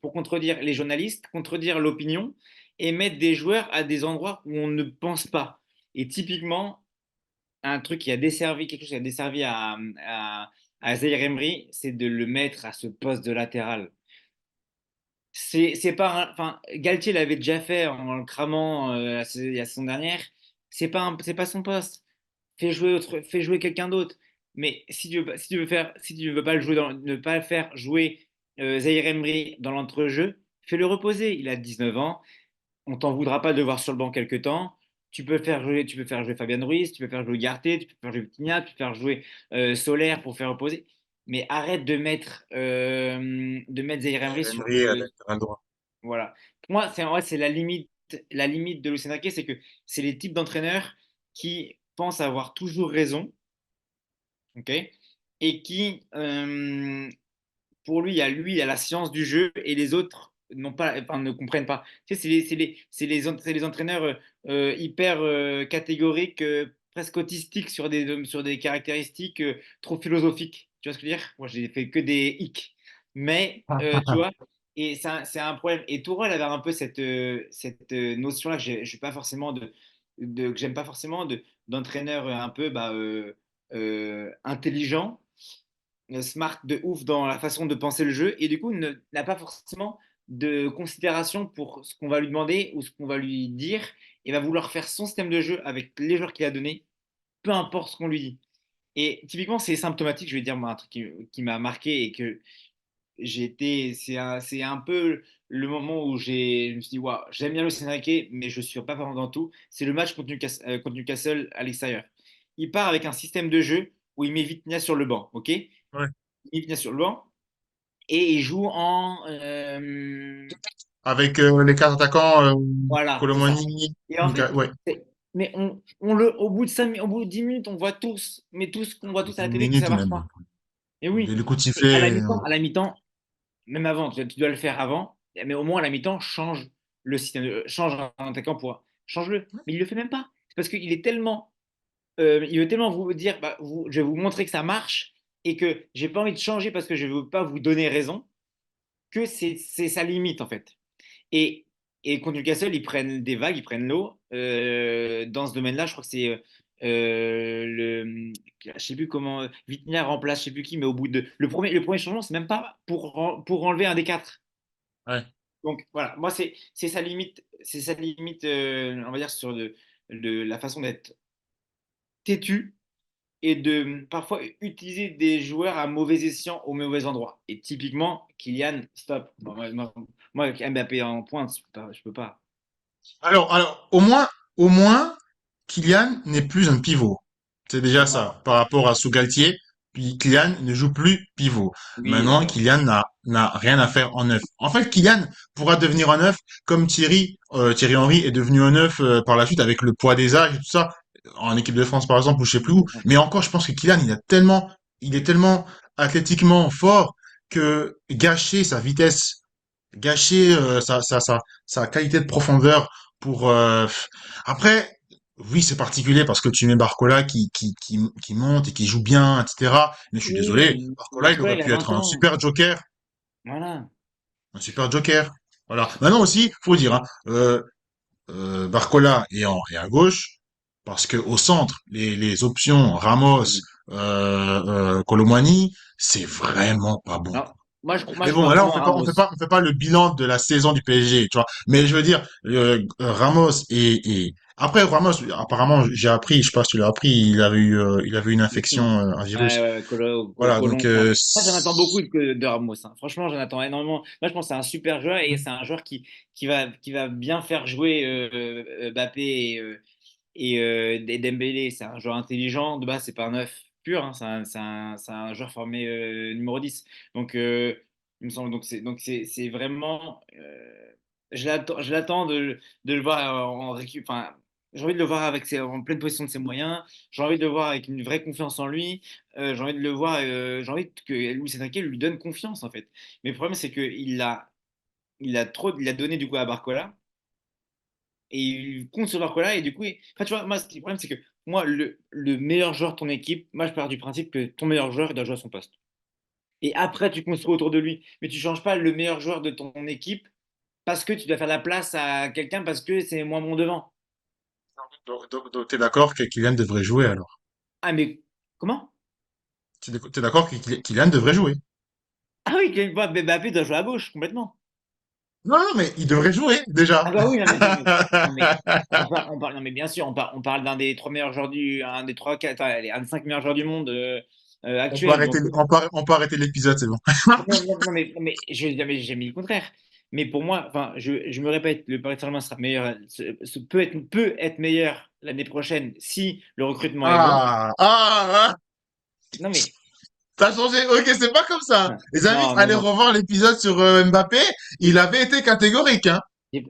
pour contredire les journalistes, contredire l'opinion et mettre des joueurs à des endroits où on ne pense pas. Et typiquement, un truc qui a desservi, quelque chose qui a desservi à Zaïre Emery, c'est de le mettre à ce poste de latéral. C'est pas enfin, Galtier l'avait déjà fait en le cramant la saison dernière. C'est pas son poste. Fais jouer quelqu'un d'autre. Mais si tu veux pas le jouer ne pas le faire jouer Zaïre Emery dans l'entrejeu, fais-le reposer. Il a 19 ans. On t'en voudra pas de le voir sur le banc quelques temps. Tu peux faire jouer Fabien Ruiz, tu peux faire jouer Garté, tu peux faire jouer Vitinha, tu peux faire jouer Solaire pour faire reposer. Mais arrête de mettre Zaïre Emery sur Emery, elle a le droit. voilà. Pour moi, c'est en vrai, c'est la limite de Luis Enrique, c'est que c'est les types d'entraîneurs qui pensent avoir toujours raison, ok, et qui, pour lui, il y a la science du jeu et les autres n'ont pas, enfin, ne comprennent pas. Tu sais, c'est les entraîneurs hyper catégoriques, presque autistiques sur des caractéristiques trop philosophiques. Tu vois ce que je veux dire? Moi, j'ai fait que des hicks. Mais, tu vois, et c'est un problème. Et Tourelle avait un peu cette notion-là que je suis pas forcément que j'aime pas forcément d'entraîneur un peu intelligent smart de ouf dans la façon de penser le jeu et du coup n'a pas forcément de considération pour ce qu'on va lui demander ou ce qu'on va lui dire et va vouloir faire son système de jeu avec les joueurs qu'il a donné, peu importe ce qu'on lui dit. Et typiquement, c'est symptomatique, je vais dire moi, un truc qui m'a marqué et que c'est un peu le moment où je me suis dit, waouh, j'aime bien le Enrique, mais je ne suis pas vraiment dans tout. C'est le match contre Newcastle à l'extérieur. Il part avec un système de jeu où il met Vitinha sur le banc, ok? Ouais. Il vient sur le banc et il joue en Avec les quatre attaquants, voilà, c'est ça. Colomani, Et en fait, ouais, mais au bout de au bout de 10 minutes, on voit tous, mais tous qu'on voit tous à la 10 télé que ça minutes marche même. pas. Et oui. Le coup de Et sifflet, à la mi-temps, même avant, tu dois le faire avant, mais au moins à la mi-temps, change le système, change un attaquant pour change-le. Mais il le fait même pas. C'est parce qu'il est tellement, il veut tellement vous dire, je vais vous montrer que ça marche et que j'ai pas envie de changer parce que je veux pas vous donner raison, que c'est sa limite en fait. Et, et contre Newcastle, ils prennent des vagues, ils prennent l'eau. Dans ce domaine-là, je crois que c'est je sais plus comment, Vitinha remplace, je sais plus qui, mais au bout de le premier changement, c'est même pas pour enlever un des quatre. ouais. Donc voilà, moi c'est sa limite, on va dire sur la façon d'être têtu et de parfois utiliser des joueurs à mauvais escient au mauvais endroit. Et typiquement, Kylian, stop. Moi, avec Mbappé en pointe, je peux pas. Alors, au moins, Kylian n'est plus un pivot. C'est déjà Non. ça. Par rapport à Sougaltier, puis Kylian ne joue plus pivot. Oui, Maintenant, d'accord. Kylian n'a rien à faire en neuf. En fait, Kylian pourra devenir un neuf comme Thierry Henry est devenu un neuf par la suite avec le poids des âges et tout ça, en équipe de France par exemple, ou je sais plus où. Mais encore, je pense que Kylian, il est tellement athlétiquement fort que gâcher sa vitesse, gâcher sa qualité de profondeur pour après oui c'est particulier parce que tu mets Barcola qui monte et qui joue bien etc mais je suis désolé Oui, Barcola il Barcola, aurait il a pu être 20 ans. Voilà. un super joker voilà maintenant aussi faut dire hein, Barcola est à gauche parce que au centre les options Ramos Colomani c'est vraiment pas bon. Alors, moi, Mais je bon, préfère là, vraiment Ramos. on fait pas le bilan de la saison du PSG, tu vois. Mais je veux dire, Ramos après Ramos, apparemment, j'ai appris, je sais pas si tu l'as appris, il avait une infection, Effectivement. un Ouais, virus. ouais, Voilà, donc, Colombe. Moi, j'en attends beaucoup de Ramos, hein. Franchement, j'en attends énormément. Moi, je pense que c'est un super joueur et c'est un joueur qui va bien faire jouer Mbappé et Dembélé. C'est un joueur intelligent. De base, c'est pas un neuf pur, hein. C'est un joueur formé numéro 10. Donc, il me semble. C'est vraiment. Je l'attends de le voir en récup. Enfin, j'ai envie de le voir en pleine possession de ses moyens. J'ai envie de le voir avec une vraie confiance en lui. J'ai envie de le voir. J'ai envie que Luis Enrique lui donne confiance en fait. Mais le problème c'est que il a donné du coup à Barcola et il compte sur Barcola et du coup, enfin tu vois, moi le problème c'est que moi le meilleur joueur de ton équipe, moi je pars du principe que ton meilleur joueur il doit jouer à son poste. Et après, tu construis autour de lui. Mais tu ne changes pas le meilleur joueur de ton équipe parce que tu dois faire la place à quelqu'un parce que c'est moins bon devant. Donc, t'es d'accord que Kylian devrait jouer alors? Ah, mais comment? T'es d'accord que Kylian devrait jouer? Ah oui, Mbappé doit jouer à gauche complètement. Non, non, mais il devrait jouer déjà. Ah bah oui, non, mais non, mais bien sûr, on parle d'un des trois meilleurs joueurs un des trois, quatre, allez, un des cinq meilleurs joueurs du monde On peut actuel. arrêter, Donc, on peut arrêter l'épisode, c'est bon. non, mais je n'ai jamais j'ai mis le contraire. Mais pour moi, enfin, je me répète, le Paris Saint-Germain sera meilleur, peut être meilleur l'année prochaine si le recrutement est bon. Ah, Non, mais t'as changé. Ok, c'est pas comme ça. Les amis, non, non, allez non. revoir l'épisode sur Mbappé. Il avait été catégorique, hein.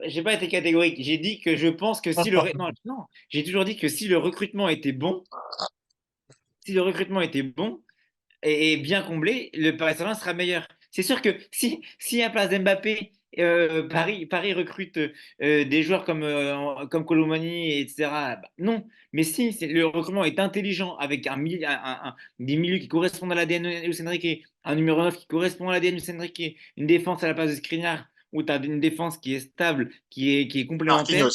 J'ai pas été catégorique. J'ai dit que je pense que si non, non, j'ai toujours dit que si le recrutement était bon, si le recrutement était bon et bien comblé, le Paris Saint-Germain sera meilleur. C'est sûr que si à place d'Mbappé, Paris recrute des joueurs comme Colomani, etc. Bah, non, mais si le recrutement est intelligent avec des milieux qui correspondent à l'ADN de Luis Enrique, un numéro 9 qui correspond à l'ADN de Luis Enrique, une défense à la place de Skriniar, où tu as une défense qui est stable, qui est complémentaire,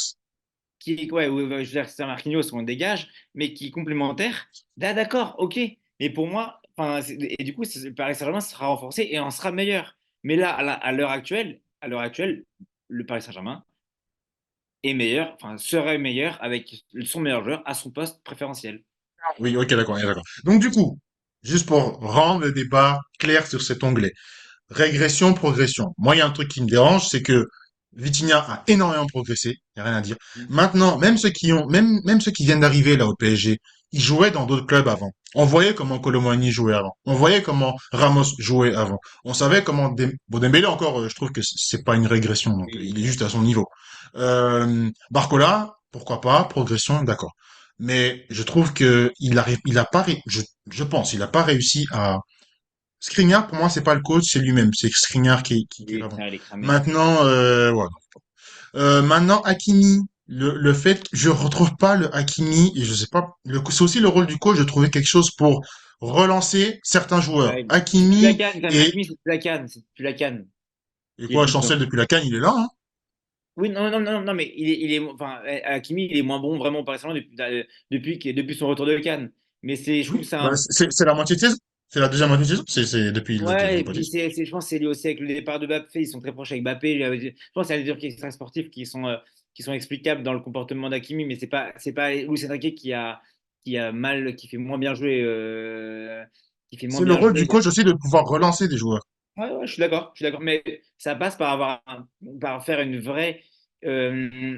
Marquinhos. ouais, je veux dire, c'est Marquinhos, on le dégage, mais qui est complémentaire. Là, d'accord, ok. Mais pour moi, enfin, et du coup, le Paris Saint-Germain sera renforcé et en sera meilleur. Mais là, à l'heure actuelle, le Paris Saint-Germain est meilleur, enfin, serait meilleur avec son meilleur joueur à son poste préférentiel. Oui, ok, d'accord, d'accord. Donc, du coup, juste pour rendre le débat clair sur cet onglet. Régression, progression. Moi, il y a un truc qui me dérange, c'est que Vitinha a énormément progressé, il n'y a rien à dire. Mm. Maintenant, même ceux qui viennent d'arriver là au PSG, ils jouaient dans d'autres clubs avant. On voyait comment Colomani jouait avant. On voyait comment Ramos jouait avant. On savait comment bon, Dembélé encore, je trouve que c'est pas une régression, donc il est Oui, juste à son niveau. Barcola, pourquoi pas, progression, d'accord. Mais je trouve que il a pas, je pense, il a pas réussi à Skriniar, pour moi, c'est pas le coach, c'est lui-même. C'est Skriniar qui est oui, là-bas. ça, elle est cramée. Maintenant, voilà. Maintenant, Hakimi, le fait, je retrouve pas le Hakimi, et je sais pas, c'est aussi le rôle du coach de trouver quelque chose pour relancer certains joueurs. Ouais, c'est plus la Hakimi canne, quand même. et, Hakimi, c'est plus la canne. C'est plus la canne. et Il est quoi, plus dedans. Chancel depuis la CAN, il est là, hein. Oui, non, mais enfin, Hakimi, il est moins bon vraiment par exemple depuis son retour de Cannes. Mais je trouve que Oui, bah, c'est la moitié de saison. C'est la deuxième moitié de saison. C'est depuis la ouais, deuxième et moitié. puis je pense que c'est lié aussi avec le départ de Mbappé. Ils sont très proches avec Mbappé. Je pense qu'il y a des trucs extra-sportifs qui sont explicables dans le comportement d'Hakimi, mais c'est pas Luis Enrique qui fait moins bien jouer, qui fait moins C'est le bien rôle du jouer. coach aussi de pouvoir relancer des joueurs. Ouais, je suis d'accord. Mais ça passe par faire une vraie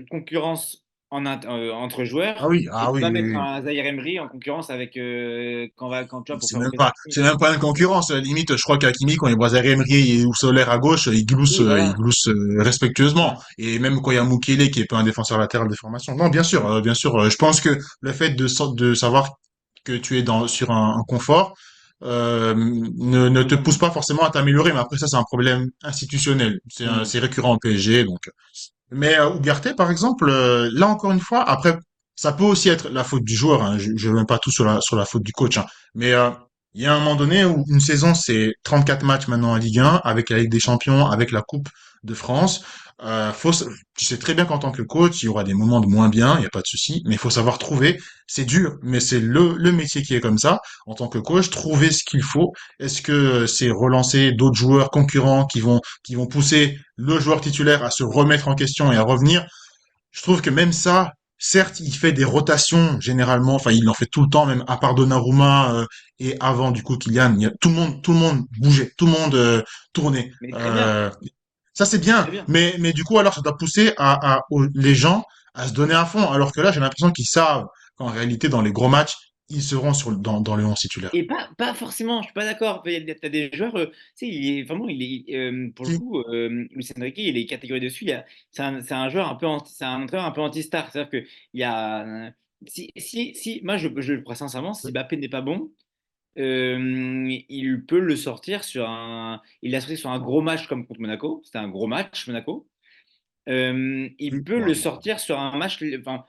concurrence entre Ah joueurs oui, et ah de oui, pas oui, mettre oui. un Zaïre Emery en concurrence avec quand tu vois pour C'est faire même rentrer pas, Hakimi. c'est même pas une concurrence. À la limite, je crois qu'Hakimi, quand il voit Zaire Emery ou Soler à gauche, Oui, il voilà. glousse respectueusement. Voilà. Et même quand il y a Mukele qui est pas un défenseur latéral de formation. Non, bien sûr. Je pense que le fait de savoir que tu es sur un confort ne te pousse pas forcément à t'améliorer. Mais après ça, c'est un problème institutionnel. Hmm. C'est récurrent au PSG, donc. Mais Ugarte, par exemple, là encore une fois, après, ça peut aussi être la faute du joueur. Hein. Je ne veux même pas tout sur la faute du coach. Hein. Mais il y a un moment donné où une saison, c'est 34 matchs maintenant en Ligue 1, avec la Ligue des Champions, avec la Coupe de France. Tu sais très bien qu'en tant que coach, il y aura des moments de moins bien, il n'y a pas de souci, mais il faut savoir trouver. C'est dur, mais c'est le métier qui est comme ça. En tant que coach, trouver ce qu'il faut. Est-ce que c'est relancer d'autres joueurs concurrents qui vont pousser le joueur titulaire à se remettre en question et à revenir? Je trouve que même ça, certes, il fait des rotations généralement, enfin, il en fait tout le temps, même à part Donnarumma et avant du coup Kylian, tout le monde bougeait, tout le monde tournait. Mais très bien, Ça c'est bien, très bien. mais du coup alors ça doit pousser les gens à se donner à fond, alors que là j'ai l'impression qu'ils savent qu'en réalité dans les gros matchs ils seront dans le 11 titulaire. Et pas forcément, je suis pas d'accord. Tu as des joueurs, tu sais, vraiment, pour le Qui? coup, Luis Enrique, il est catégorie dessus. C'est un joueur un peu, c'est un entraîneur un peu anti-star. C'est-à-dire que il y a, moi, je le crois sincèrement, si Mbappé n'est pas bon, il peut le sortir il l'a sorti sur un gros match comme contre Monaco. C'était un gros match, Monaco. Il Oui, peut le bon, sortir sur un match. Enfin,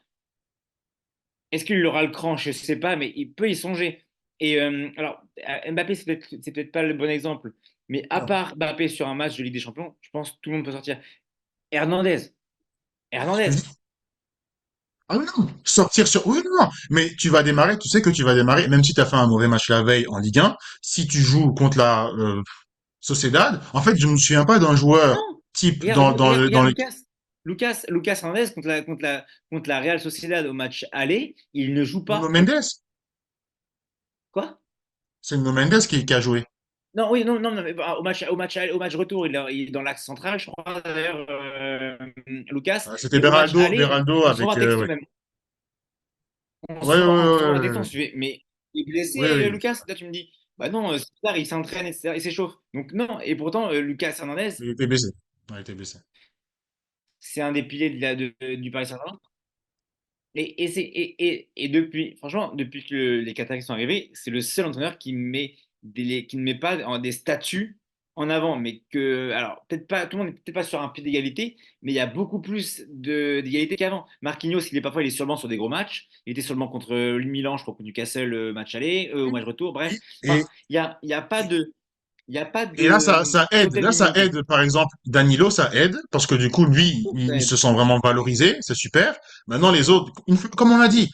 est-ce qu'il aura le cran? Je ne sais pas, mais il peut y songer. Et alors, Mbappé, c'est peut-être pas le bon exemple, mais à non. part Mbappé sur un match de Ligue des Champions, je pense que tout le monde peut sortir. Hernandez, Hernandez. Ah oui, non, sortir sur... Oui, non, non, mais tu vas démarrer, tu sais que tu vas démarrer, même si tu as fait un mauvais match la veille en Ligue 1, si tu joues contre la Sociedad, en fait, je ne me souviens pas d'un joueur Non, type regarde, regarde, regarde, dans regarde le... Lucas Hernandez contre la Real Sociedad au match aller, il ne joue Nuno pas. Mendes. Quoi? C'est Nuno Mendes qui a joué. Non, oui, non, non, non, mais au match retour, il est dans l'axe central, je crois, d'ailleurs, Lucas. C'était Et au match aller, Beraldo on s'en avec... va texto ouais. même. Ouais, ouais, On se ouais, voit la ouais, défense. ouais. Mais il est Oui, blessé, oui, Lucas. Là, tu me dis, bah non, c'est tard, il s'entraîne, etc. Il s'échauffe. Donc, non. Et pourtant, Lucas Hernandez, il était blessé. Ouais, il était blessé. c'est un des piliers du Paris Saint-Germain. Et depuis, franchement, depuis que les Qataris sont arrivés, c'est le seul entraîneur qui ne met pas des statuts en avant. Mais que, alors, peut-être pas, tout le monde n'est peut-être pas sur un pied d'égalité, mais il y a beaucoup plus d'égalité qu'avant. Marquinhos, il est sur le banc sur des gros matchs. Il était sur le banc contre Milan, je crois, contre Newcastle, match aller, au match retour. Bref, Et, enfin, il y a pas de, il y a pas et là, de ça aide. totale Là, ça unanimité. aide, par exemple, Danilo, ça aide, parce que du coup, lui, il se sent vraiment valorisé, c'est super. Maintenant, les autres, comme on l'a dit,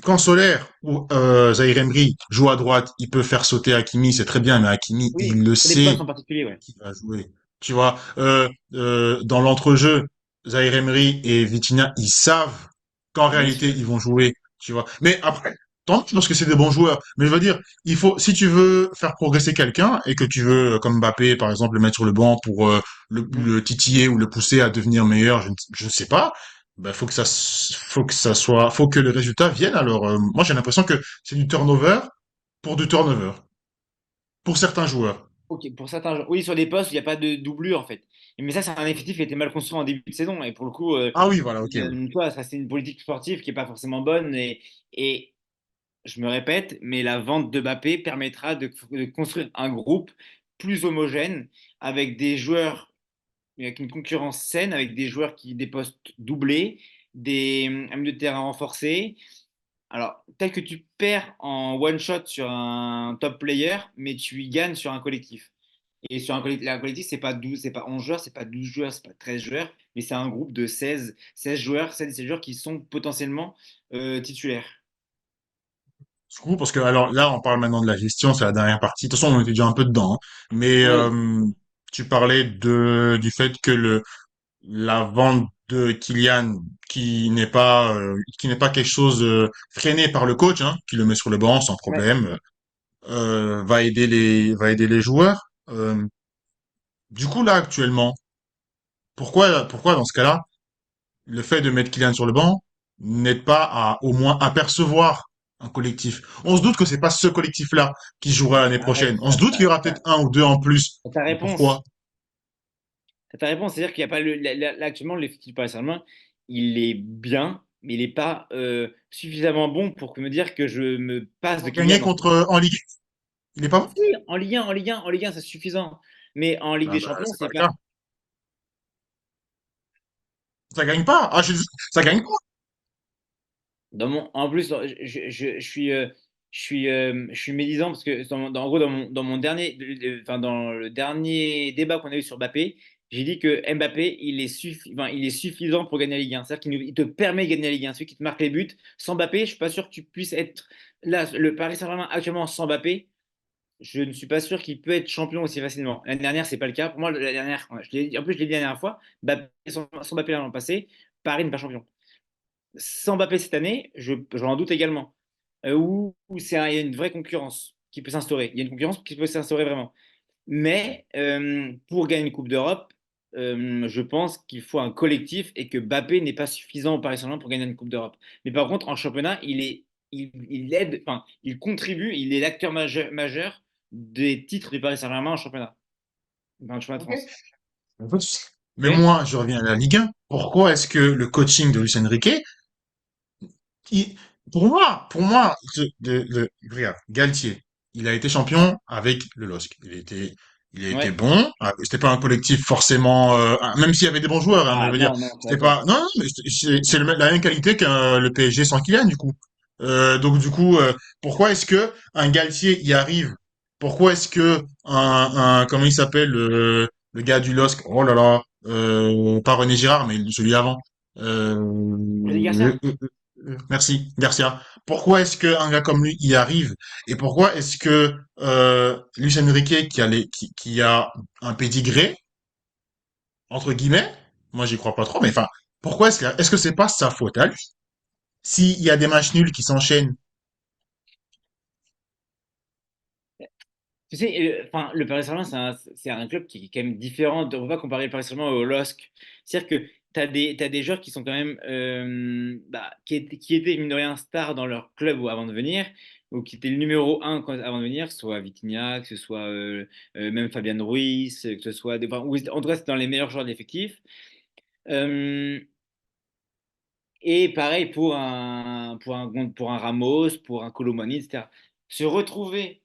quand Solaire ou Zaïre Emery joue à droite, il peut faire sauter Hakimi, c'est très bien, mais Hakimi, Oui, il le sur des sait postes en particulier, ouais. qu'il va jouer. Tu vois, dans l'entrejeu, Zaïre Emery et Vitinha, ils savent qu'en Bien réalité, sûr. ils vont jouer. Tu vois. Mais après, tant mieux parce que c'est des bons joueurs. Mais je veux dire, il faut, si tu veux faire progresser quelqu'un et que tu veux, comme Mbappé, par exemple, le mettre sur le banc pour Mm. le titiller ou le pousser à devenir meilleur, je ne sais pas. Ben, faut que ça soit, faut que le résultat vienne. Alors, moi, j'ai l'impression que c'est du turnover pour du turnover pour certains joueurs. Ok, pour certains joueurs. Oui, sur des postes, il n'y a pas de doublure, en fait. Mais ça, c'est un effectif qui a été mal construit en début de saison. Et pour le coup, Ah oui, voilà, ok, oui. toi, ça, c'est une politique sportive qui n'est pas forcément bonne. Et je me répète, mais la vente de Mbappé permettra de construire un groupe plus homogène, avec des joueurs, avec une concurrence saine, avec des joueurs qui des postes doublés, un milieu de terrain renforcé. Alors, peut-être que tu perds en one shot sur un top player, mais tu y gagnes sur un collectif. Et sur un collectif, c'est pas 12, c'est pas 11 joueurs, c'est pas 12 joueurs, c'est pas 13 joueurs, mais c'est un groupe de seize joueurs, 16 joueurs qui sont potentiellement titulaires. Du coup, parce que alors là, on parle maintenant de la gestion, c'est la dernière partie. De toute façon, on était déjà un peu dedans, hein. Mais Oui, tu parlais du fait que la vente de Kylian, qui n'est pas quelque chose freiné par le coach, hein, qui le met sur le banc sans ouais. problème, va aider les joueurs. Du coup, là, actuellement, pourquoi dans ce cas-là, le fait de mettre Kylian sur le banc n'aide pas à au moins apercevoir un collectif. On se doute que c'est pas ce collectif-là qui jouera l'année Arrête, prochaine. On se doute qu'il y aura peut-être un ou deux en plus. ta Mais réponse. pourquoi? Ta réponse, c'est-à-dire qu'il n'y a pas là, actuellement, l'effectif du Paris Saint-Germain, il est bien, mais il n'est pas suffisamment bon pour me dire que je me passe de Pour gagner Kylian, en fait. contre en Ligue 1, il est pas bon? Si, en Ligue 1, c'est suffisant. Mais en Ligue Ah des bah Champions, c'est pas c'est le pas. cas. Ça gagne pas. Ça gagne pas. En plus, je suis médisant parce que en gros, dans mon dernier, enfin, dans le dernier débat qu'on a eu sur Mbappé, j'ai dit que Mbappé, enfin, il est suffisant pour gagner la Ligue 1. C'est-à-dire il te permet de gagner la Ligue 1. Celui qui te marque les buts. Sans Mbappé, je suis pas sûr que tu puisses être là. Le Paris Saint-Germain actuellement sans Mbappé, je ne suis pas sûr qu'il peut être champion aussi facilement. L'année dernière, c'est pas le cas. Pour moi, l'année dernière, en plus, je l'ai dit la dernière fois, Mbappé, sans Mbappé l'an passé, Paris n'est pas champion. Sans Mbappé cette année, j'en doute également. Il y a une vraie concurrence qui peut s'instaurer. Il y a une concurrence qui peut s'instaurer vraiment. Mais pour gagner une Coupe d'Europe, je pense qu'il faut un collectif et que Mbappé n'est pas suffisant au Paris Saint-Germain pour gagner une Coupe d'Europe. Mais par contre, en championnat, il est il aide, enfin, il contribue, il est l'acteur majeur des titres du Paris Saint-Germain en championnat, dans le championnat de Ok. France. Pas de souci. Mais Ok. moi, je reviens à la Ligue 1. Pourquoi est-ce que le coaching de Luis Enrique, il- pour moi, regarde, Galtier, il a été champion avec le LOSC. Il a été Ouais. bon. C'était pas un collectif forcément, même s'il y avait des bons joueurs, hein, mais je Ah veux dire, non, non, je suis c'était d'accord. pas, non, non, mais c'est la même qualité que le PSG sans Kylian, du coup. Donc, du coup, pourquoi est-ce que un Galtier y arrive? Pourquoi est-ce que comment il s'appelle, le gars du LOSC? Oh là là, pas René Girard, mais celui avant. Rudy Garcia. Merci, Garcia. Pourquoi est-ce qu'un gars comme lui y arrive? Et pourquoi est-ce que Luis Enrique, qui a un pédigré, entre guillemets, moi j'y crois pas trop, mais enfin, pourquoi est-ce que c'est pas sa faute à lui? S'il y a des matchs nuls qui s'enchaînent. Tu sais, enfin, le Paris Saint-Germain, c'est un club qui est quand même différent. On ne peut pas comparer le Paris Saint-Germain au LOSC. C'est-à-dire que t'as des joueurs qui sont quand même, qui étaient, mine de rien, stars dans leur club avant de venir, ou qui étaient le numéro un avant de venir, que ce soit Vitinha, que ce soit même Fabian Ruiz, que ce soit enfin, en tout cas, c'est dans les meilleurs joueurs de l'effectif. Euh, et pareil pour un Ramos, pour un Colomani, etc. Se retrouver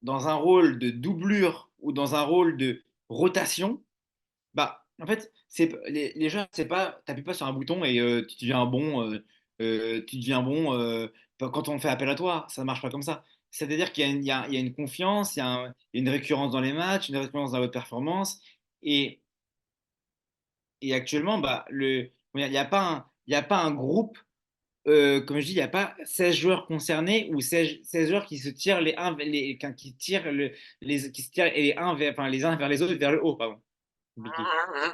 dans un rôle de doublure ou dans un rôle de rotation, bah, en fait, les gens, c'est pas, t'appuies pas sur un bouton et tu deviens bon quand on fait appel à toi. Ça ne marche pas comme ça. C'est-à-dire qu'il y a une confiance, il y a une récurrence dans les matchs, une récurrence dans votre performance. Et, et actuellement, bah, il y a pas un groupe comme je dis, il n'y a pas 16 joueurs concernés ou 16 joueurs qui se tirent qui tirent qui se tirent les uns vers les autres vers le haut, pardon. Compliqué.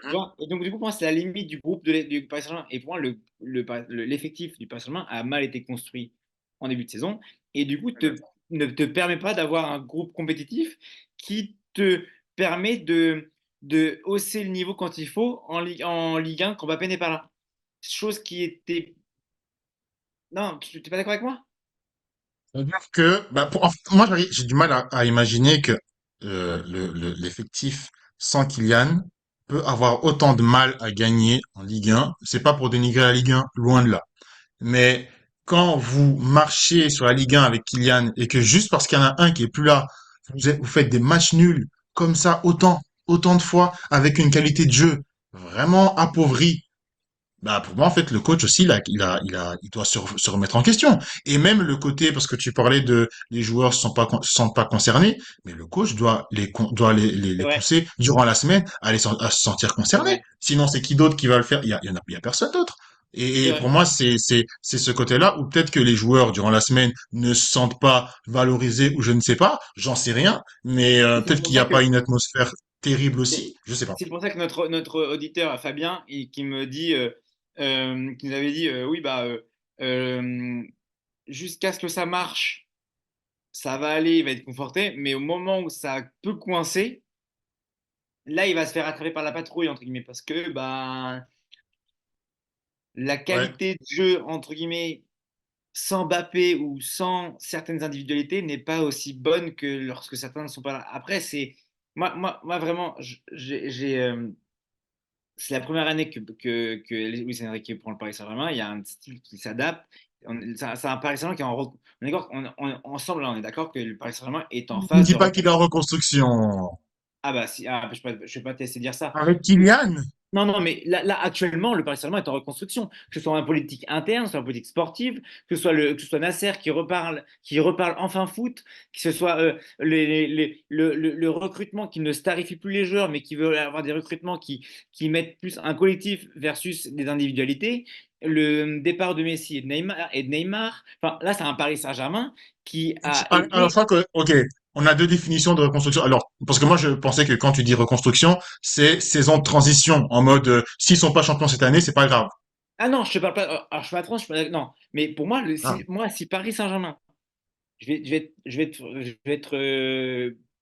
Tu vois. Et donc, du coup, pour moi, c'est la limite du groupe du Paris Saint-Germain. Et pour moi, l'effectif du Paris Saint-Germain a mal été construit en début de saison. Et du coup, ne te permet pas d'avoir un groupe compétitif qui te permet de hausser le niveau quand il faut en Ligue 1 quand Mbappé n'est pas là. Chose qui était. Non, tu n'es pas d'accord avec moi? C'est-à-dire que, bah, moi, j'ai du mal à imaginer que l'effectif sans Kylian peut avoir autant de mal à gagner en Ligue 1. C'est pas pour dénigrer la Ligue 1, loin de là. Mais quand vous marchez sur la Ligue 1 avec Kylian et que juste parce qu'il y en a un qui est plus là, vous faites des matchs nuls comme ça autant de fois avec une qualité de jeu vraiment appauvrie, bah pour moi en fait le coach aussi il doit se remettre en question. Et même le côté parce que tu parlais de les joueurs se sentent pas concernés, mais le coach doit les C'est vrai, pousser durant la semaine à se sentir c'est concernés. vrai, Sinon c'est qui d'autre qui va le faire? Il y a personne d'autre. Et, c'est et pour vrai. moi c'est ce côté-là où peut-être que les joueurs durant la semaine ne se sentent pas valorisés ou je ne sais pas, j'en sais rien, mais C'est peut-être pour qu'il n'y a ça pas que une atmosphère terrible c'est aussi, je sais pas. c'est pour ça que notre auditeur Fabien, qui me dit, qui nous avait dit, oui bah euh, jusqu'à ce que ça marche, ça va aller, il va être conforté, mais au moment où ça peut coincer, là il va se faire attraper par la patrouille entre guillemets parce que bah la Ouais. qualité de jeu entre guillemets sans Mbappé ou sans certaines individualités n'est pas aussi bonne que lorsque certains ne sont pas là. Après, moi vraiment, c'est la première année que Luis Enrique prend le Paris Saint-Germain. Il y a un style qui s'adapte. C'est un Paris Saint-Germain qui est on est d'accord, ensemble, là, on est d'accord que le Paris Saint-Germain est en Ne phase dis de pas qu'il est en reconstruction. reconstruction. Ah bah si, je vais pas te laisser dire ça. Avec Kylian? Non, non, mais là, actuellement, le Paris Saint-Germain est en reconstruction. Que ce soit en politique interne, que ce soit en politique sportive, que ce soit Nasser qui reparle enfin foot, que ce soit le recrutement qui ne starifie plus les joueurs, mais qui veut avoir des recrutements qui mettent plus un collectif versus des individualités. Le départ de Messi et de Neymar. Enfin, là, c'est un Paris Saint-Germain qui a Alors, je été. crois que, ok, on a deux définitions de reconstruction. Alors, parce que moi, je pensais que quand tu dis reconstruction, c'est saison de transition, en mode, s'ils sont pas champions cette année, c'est pas grave. Ah non, je te parle pas. Alors, je fais attention, non. Mais pour moi, Ah, si Paris Saint-Germain. Je vais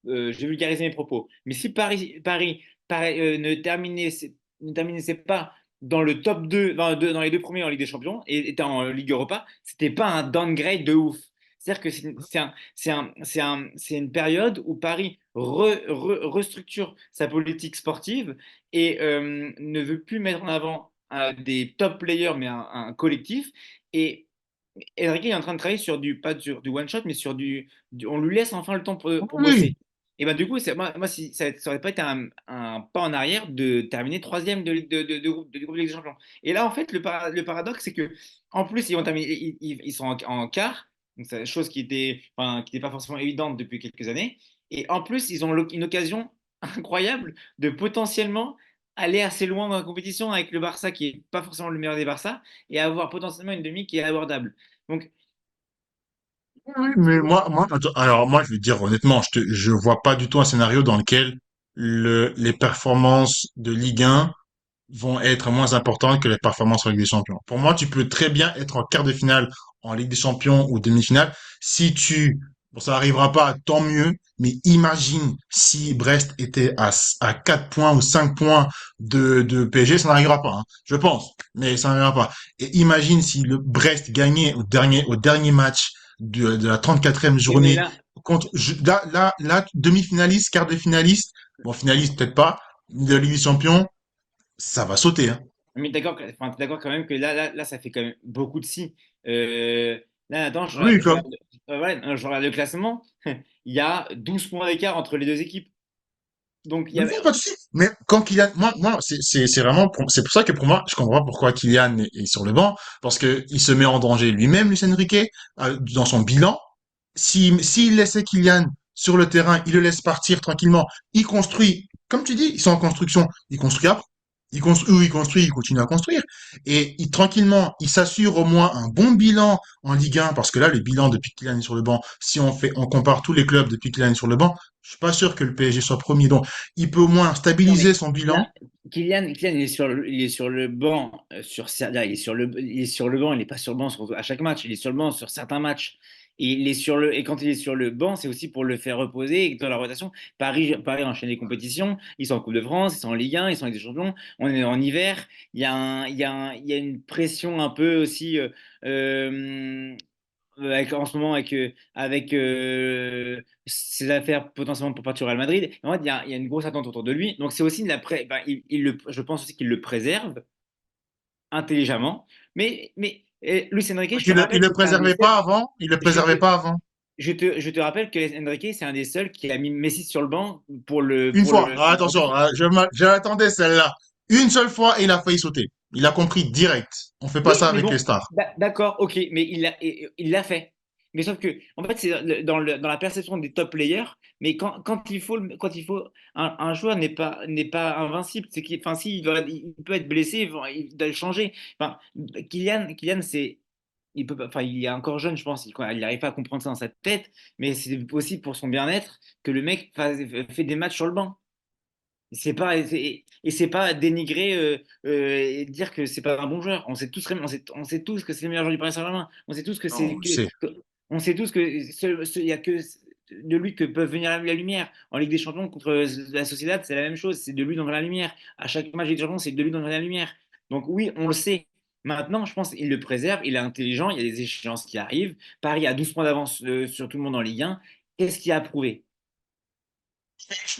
vulgariser mes propos. Mais si Paris ne terminait pas dans le top 2 dans les deux premiers en Ligue des Champions et était en Ligue Europa, c'était pas un downgrade de ouf. C'est-à-dire que c'est une période où Paris restructure sa politique sportive et ne veut plus mettre en avant des top players, mais un collectif. Et Enrique est en train de travailler sur pas sur du one shot, mais on lui laisse enfin le temps pour Oui, bosser. Et ben du coup, moi si, ça aurait pas été un pas en arrière de terminer troisième du groupe de Ligue des Champions. Et là, en fait, le paradoxe, c'est que en plus, ils sont en quart, donc c'est chose qui était pas forcément évidente depuis quelques années. Et en plus, ils ont une occasion incroyable de potentiellement aller assez loin dans la compétition avec le Barça, qui est pas forcément le meilleur des Barça, et avoir potentiellement une demi qui est abordable. Donc, oui, mais attends, alors moi, je vais te dire honnêtement, je vois pas du tout un scénario dans lequel les performances de Ligue 1 vont être moins importantes que les performances en Ligue des Champions. Pour moi, tu peux très bien être en quart de finale en Ligue des Champions ou demi-finale. Bon, ça arrivera pas, tant mieux, mais imagine si Brest était à 4 points ou 5 points de PSG, ça n'arrivera pas, hein, je pense, mais ça n'arrivera pas. Et imagine si le Brest gagnait au dernier match de la 34e oui, mais journée là, contre, là, demi-finaliste, quart de finaliste, bon, finaliste peut-être pas, de Ligue des Champions, ça va sauter, hein. mais d'accord, enfin, t'es d'accord quand même que là, ça fait quand même beaucoup de si. Là, attends, Oui, je regarde le classement. Il y a 12 points d'écart entre les deux équipes. Donc, il y mais a, non, pas de souci. Mais quand Kylian, moi, c'est vraiment, c'est pour ça que pour moi, je comprends pas pourquoi Kylian est sur le banc, parce que il se met en danger lui-même, Luis Enrique, dans son bilan. S'il laissait Kylian sur le terrain, il le laisse partir tranquillement, il construit, comme tu dis, ils sont en construction, il construit après. Il construit, il continue à construire. Et tranquillement, il s'assure au moins un bon bilan en Ligue 1, parce que là, le bilan depuis Kylian est sur le banc, si on compare tous les clubs depuis Kylian est sur le banc, je suis pas sûr que le PSG soit premier. Donc, il peut au moins non, stabiliser mais son bilan. là, Kylian, il est sur le banc, là, il est sur le banc, il n'est pas sur le banc à chaque match, il est sur le banc sur certains matchs. Et quand il est sur le banc, c'est aussi pour le faire reposer et dans la rotation. Paris enchaîne les compétitions, ils sont en Coupe de France, ils sont en Ligue 1, ils sont avec des champions, on est en hiver, il y a une pression un peu aussi euh, en ce moment avec ses affaires potentiellement pour partir au Real Madrid. En fait, il y a une grosse attente autour de lui. Donc, c'est aussi je pense aussi qu'il le préserve intelligemment. Mais Luis Enrique, je te Il rappelle le que c'est un des préservait seuls. pas avant. Il le Je te, préservait pas avant. je te rappelle que Luis Enrique, c'est un des seuls qui a mis Messi sur le banc pour le. Une Pour fois. le Ah, attention, je l'attendais celle-là. Une seule fois et il a failli sauter. Il a compris direct. On fait pas Oui, ça mais avec les bon, stars. d'accord, ok, mais il l'a fait. Mais sauf que, en fait, c'est dans la perception des top players, mais quand il faut, un joueur n'est pas invincible. C'est qu'il, enfin, il peut être blessé, il doit le changer. Enfin, Kylian, il peut pas, enfin, il est encore jeune, je pense, il n'arrive pas à comprendre ça dans sa tête, mais c'est aussi pour son bien-être que le mec fait des matchs sur le banc. Et c'est pas dénigrer et dire que c'est pas un bon joueur. On sait tous que c'est le meilleur joueur du Paris Saint-Germain. On sait tous que Non, on c'est le sait. on sait tous que il y a que de lui que peuvent venir la lumière. En Ligue des Champions contre la Sociedad, c'est la même chose. C'est de lui dans la lumière. À chaque match de Ligue des Champions, c'est de lui dans la lumière. Donc oui, on le sait. Maintenant, je pense qu'il le préserve. Il est intelligent. Il y a des échéances qui arrivent. Paris a 12 points d'avance sur tout le monde en Ligue 1. Qu'est-ce qu'il a prouvé?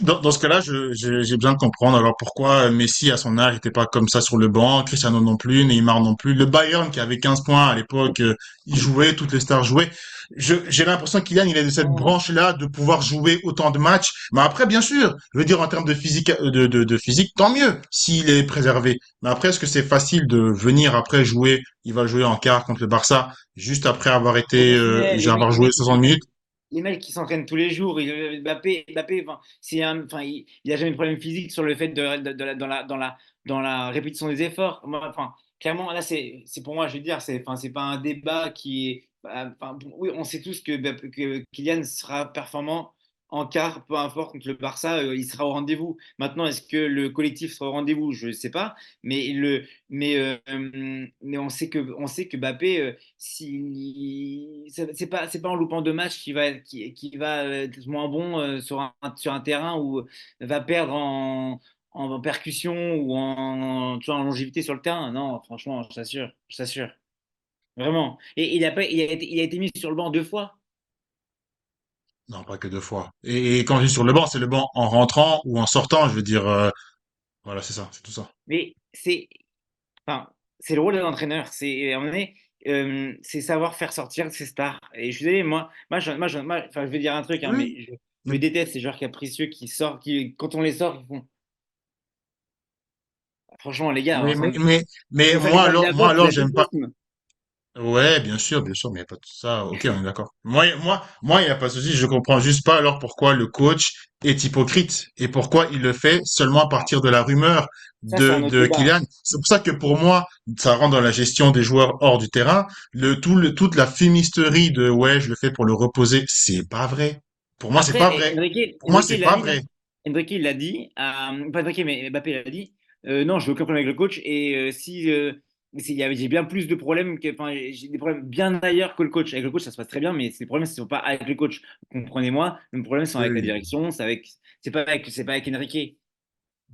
Dans ce cas-là, j'ai besoin de comprendre alors pourquoi Messi à son âge n'était pas comme ça sur le banc, Cristiano non plus, Neymar non plus, le Bayern qui avait 15 points à l'époque, il jouait, toutes les stars jouaient. J'ai l'impression qu'Kylian, il est de cette Non. branche-là de pouvoir jouer autant de matchs. Mais après, bien sûr, je veux dire en termes de physique, de physique, tant mieux s'il est préservé. Mais après, est-ce que c'est facile de venir après jouer? Il va jouer en quart contre le Barça juste après avoir été, Professionnel, avoir joué 60 minutes. les mecs qui s'entraînent tous les jours, Mbappé, enfin, enfin, il a jamais de problème physique sur le fait dans la répétition des efforts. Moi, enfin, clairement, là, c'est pour moi, je veux dire, c'est pas un débat qui est. Enfin, oui, on sait tous que Kylian sera performant en quart, peu importe, contre le Barça, il sera au rendez-vous. Maintenant, est-ce que le collectif sera au rendez-vous? Je ne sais pas, mais on sait que Mbappé, c'est pas en loupant deux matchs qui va être moins bon sur un terrain ou va perdre en percussion ou en, tu vois, en longévité sur le terrain. Non, franchement, je t'assure. Vraiment. Et il a été mis sur le banc 2 fois. Non, pas que deux fois. Et quand je dis sur le banc, c'est le banc en rentrant ou en sortant, je veux dire, voilà, c'est ça, c'est tout ça. Mais enfin, c'est le rôle d'un entraîneur. À un moment donné, c'est savoir faire sortir ses stars. Et je suis désolé, enfin, je vais dire un truc, hein, Oui. mais je Mais, déteste ces joueurs capricieux qui sortent, quand on les sort, ils font. Franchement, les gars, mais, mais, mais, mais moi vous alors, êtes j'aime pas. égoïsme. Ouais, bien sûr, mais y a pas tout ça. Ok, on est d'accord. Moi, il n'y a pas de souci. Je comprends juste pas alors pourquoi le coach est hypocrite et pourquoi il le fait seulement à partir de la rumeur Ça, c'est un autre de débat. Kylian. C'est pour ça que pour moi, ça rentre dans la gestion des joueurs hors du terrain. Toute la fumisterie de ouais, je le fais pour le reposer, c'est pas vrai. Pour moi, c'est Après, pas vrai. Pour moi, Enrique, c'est il l'a pas dit, hein. vrai. Enrique, il l'a dit. Pas Enrique, mais Mbappé l'a dit. Non, je veux aucun problème avec le coach. Et j'ai bien plus de problèmes enfin, j'ai des problèmes bien ailleurs que le coach. Avec le coach, ça se passe très bien, mais ces problèmes, ne sont pas avec le coach. Comprenez-moi. Les problèmes sont Oui, avec la oui. direction. C'est pas avec Enrique.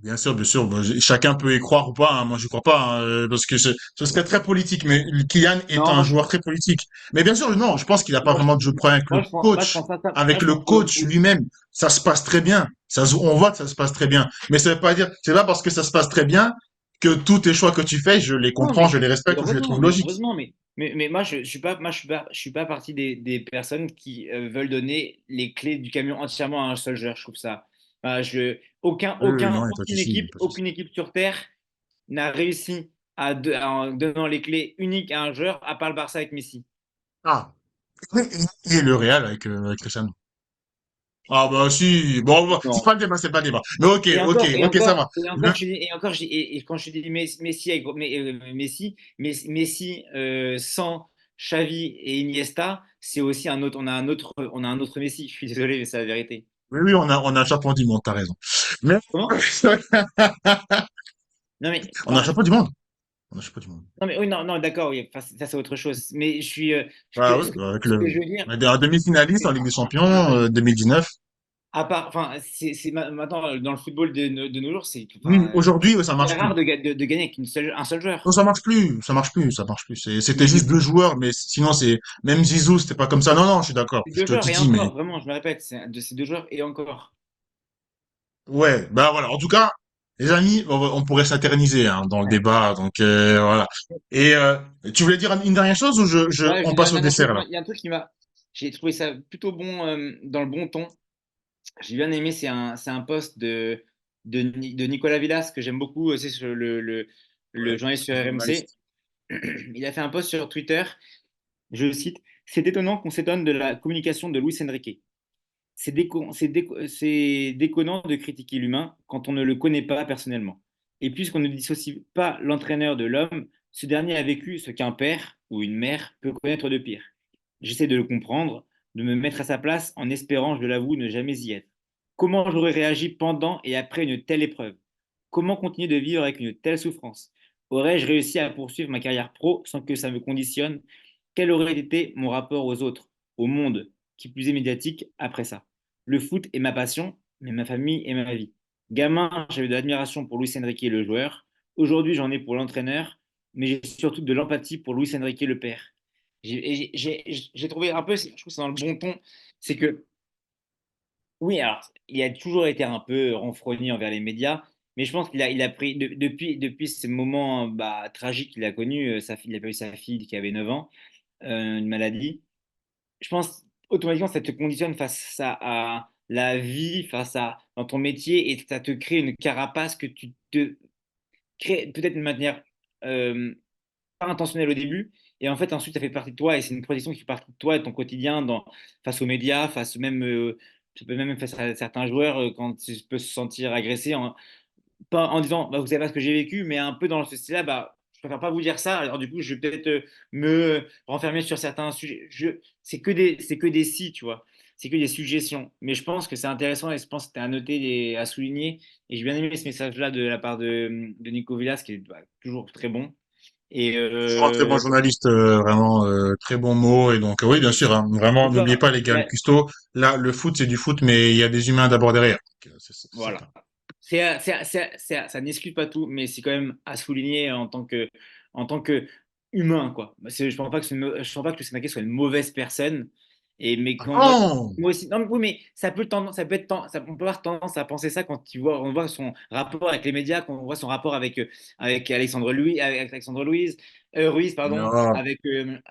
Bien sûr, bah, chacun peut y croire ou pas, hein. Moi, je crois pas, hein, parce que ce serait très politique. Mais Kylian est Non, un joueur très politique. Mais bien sûr, non, je pense qu'il n'a pas moi, je, vraiment de problème avec le moi, je coach. pense pas ça. Moi, Avec je le pense pas. coach lui-même, ça se passe très bien. On voit que ça se passe très bien. Mais ça veut pas dire, c'est pas parce que ça se passe très bien que tous tes choix que tu fais, je les Non, comprends, je les respecte ou je les trouve mais logiques. heureusement, mais moi, je suis pas partie des personnes qui veulent donner les clés du camion entièrement à un seul joueur. Je trouve ça. Enfin, Oui, non, il n'y a pas de souci, il y a pas de souci. aucune équipe sur Terre n'a réussi en donnant les clés uniques à un joueur, à part le Barça avec Messi. Ah, et le Real avec Cristiano. Ah bah si, bon, bon, c'est Non. pas le débat, c'est pas le débat. Mais ok, ok, ok, ça va. Le, Quand je dis Messi, Messi sans Xavi et Iniesta, c'est aussi on a un autre Messi. Je suis désolé, mais c'est la vérité. Oui, oui, on a un champion du monde, t'as raison. Mais Comment? Non mais, on a un enfin, champion du monde. On a un champion du monde. non mais oui, non, d'accord, oui, enfin, ça c'est autre chose. Mais Ah oui, avec ce le que je veux dire, on est un demi-finaliste en Ligue des Champions 2019. à part, enfin, maintenant dans le football de nos jours, Oui, aujourd'hui, ça c'est marche plus. rare de gagner avec un seul Non, joueur. ça marche plus, ça marche plus, ça marche plus. C'était Mais juste deux depuis joueurs, mais sinon c'est même Zizou, c'était pas comme ça. Non, non, je suis d'accord. ces Je deux te joueurs et titille, mais encore, vraiment, je me répète, c'est de ces deux joueurs et encore. ouais, bah voilà. En tout cas, les amis, on pourrait s'éterniser hein, dans le Ouais. débat. Donc voilà. Et tu voulais dire une dernière chose ou Ouais, je on vais dire passe une au dernière chose. dessert là? Moi, il y a un truc qui m'a. J'ai trouvé ça plutôt bon, dans le bon ton. J'ai bien aimé, c'est un post de Nicolas Villas que j'aime beaucoup, c'est sur Ouais, le journaliste sur le RMC. journaliste. Il a fait un post sur Twitter, je le cite, c'est étonnant qu'on s'étonne de la communication de Luis Enrique. C'est déconnant de critiquer l'humain quand on ne le connaît pas personnellement. Et puisqu'on ne dissocie pas l'entraîneur de l'homme, ce dernier a vécu ce qu'un père ou une mère peut connaître de pire. J'essaie de le comprendre, de me mettre à sa place en espérant, je l'avoue, ne jamais y être. Comment j'aurais réagi pendant et après une telle épreuve? Comment continuer de vivre avec une telle souffrance? Aurais-je réussi à poursuivre ma carrière pro sans que ça me conditionne? Quel aurait été mon rapport aux autres, au monde, qui plus est médiatique, après ça? Le foot est ma passion, mais ma famille est ma vie. Gamin, j'avais de l'admiration pour Luis Enrique, le joueur. Aujourd'hui, j'en ai pour l'entraîneur, mais j'ai surtout de l'empathie pour Luis Enrique, le père. J'ai trouvé un peu, je trouve que c'est dans le bon ton, c'est que, oui, alors, il a toujours été un peu renfrogné envers les médias, mais je pense il a pris, depuis ce moment bah, tragique qu'il a connu, il a perdu sa fille qui avait 9 ans, une maladie. Je pense automatiquement ça te conditionne face à la vie, dans ton métier, et ça te crée une carapace que tu te crées peut-être d'une manière euh, pas intentionnelle au début, et en fait ensuite ça fait partie de toi, et c'est une protection qui fait partie de toi et de ton quotidien face aux médias, face même, tu peux même face à certains joueurs quand tu peux se sentir agressé, pas en disant bah, vous savez pas ce que j'ai vécu, mais un peu dans ce style-là, bah, je préfère pas vous dire ça. Alors du coup, je vais peut-être me renfermer sur certains sujets. C'est que des si, tu vois. C'est que des suggestions. Mais je pense que c'est intéressant et je pense que c'était à noter et à souligner. Et j'ai bien aimé ce message-là de la part de Nico Villas, qui est bah, toujours très bon. Et Toujours un très bon journaliste, vraiment très bon mot. Et donc oui, bien sûr, hein, vraiment, n'oubliez encore, pas les gars, le custo. Là, le foot, c'est du foot, mais il y a des humains d'abord derrière. Donc, c'est voilà. certain. Ça n'excuse pas tout, mais c'est quand même à souligner en tant que humain, quoi. Je pense pas que je pense pas que Lucien Riquet soit une mauvaise personne. Mais Ah quand non! moi aussi, non, mais oui, mais ça peut être, on peut avoir tendance à penser ça quand on voit son rapport avec les médias, quand on voit son rapport avec avec Alexandre Louise, Ruiz, pardon, Non.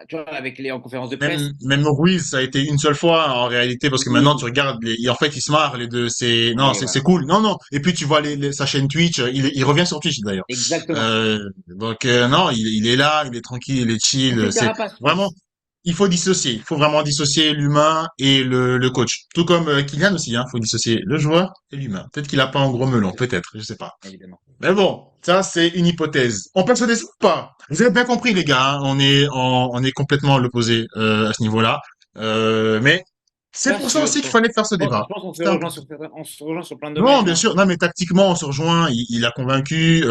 tu vois, en conférence de presse. Même Ruiz, ça a été une seule fois en réalité, parce que maintenant tu Oui, regardes, en fait, ils se marrent les deux. Non, oui, c'est voilà. cool. Non, non. Et puis tu vois sa chaîne Twitch, il revient sur Twitch d'ailleurs. Exactement. Donc non, il est là, il est tranquille, il est On chill. fait C'est carapace, je vraiment, pense. il faut dissocier. Il faut vraiment dissocier l'humain et le coach. Tout comme Kylian aussi, hein. Il faut dissocier le joueur et l'humain. Peut-être qu'il a pas un gros melon, peut-être, je sais pas. Évidemment. Mais bon, ça c'est une hypothèse. On peut se décider ou pas? Vous avez bien compris les gars, hein, on est complètement à l'opposé à ce niveau-là. Mais c'est Pas pour ça sûr. aussi qu'il fallait faire ce débat. Je pense qu'on se C'était rejoint important. on se rejoint sur plein de Non, domaines, bien hein. sûr. Non, mais tactiquement, on se rejoint. Il a convaincu.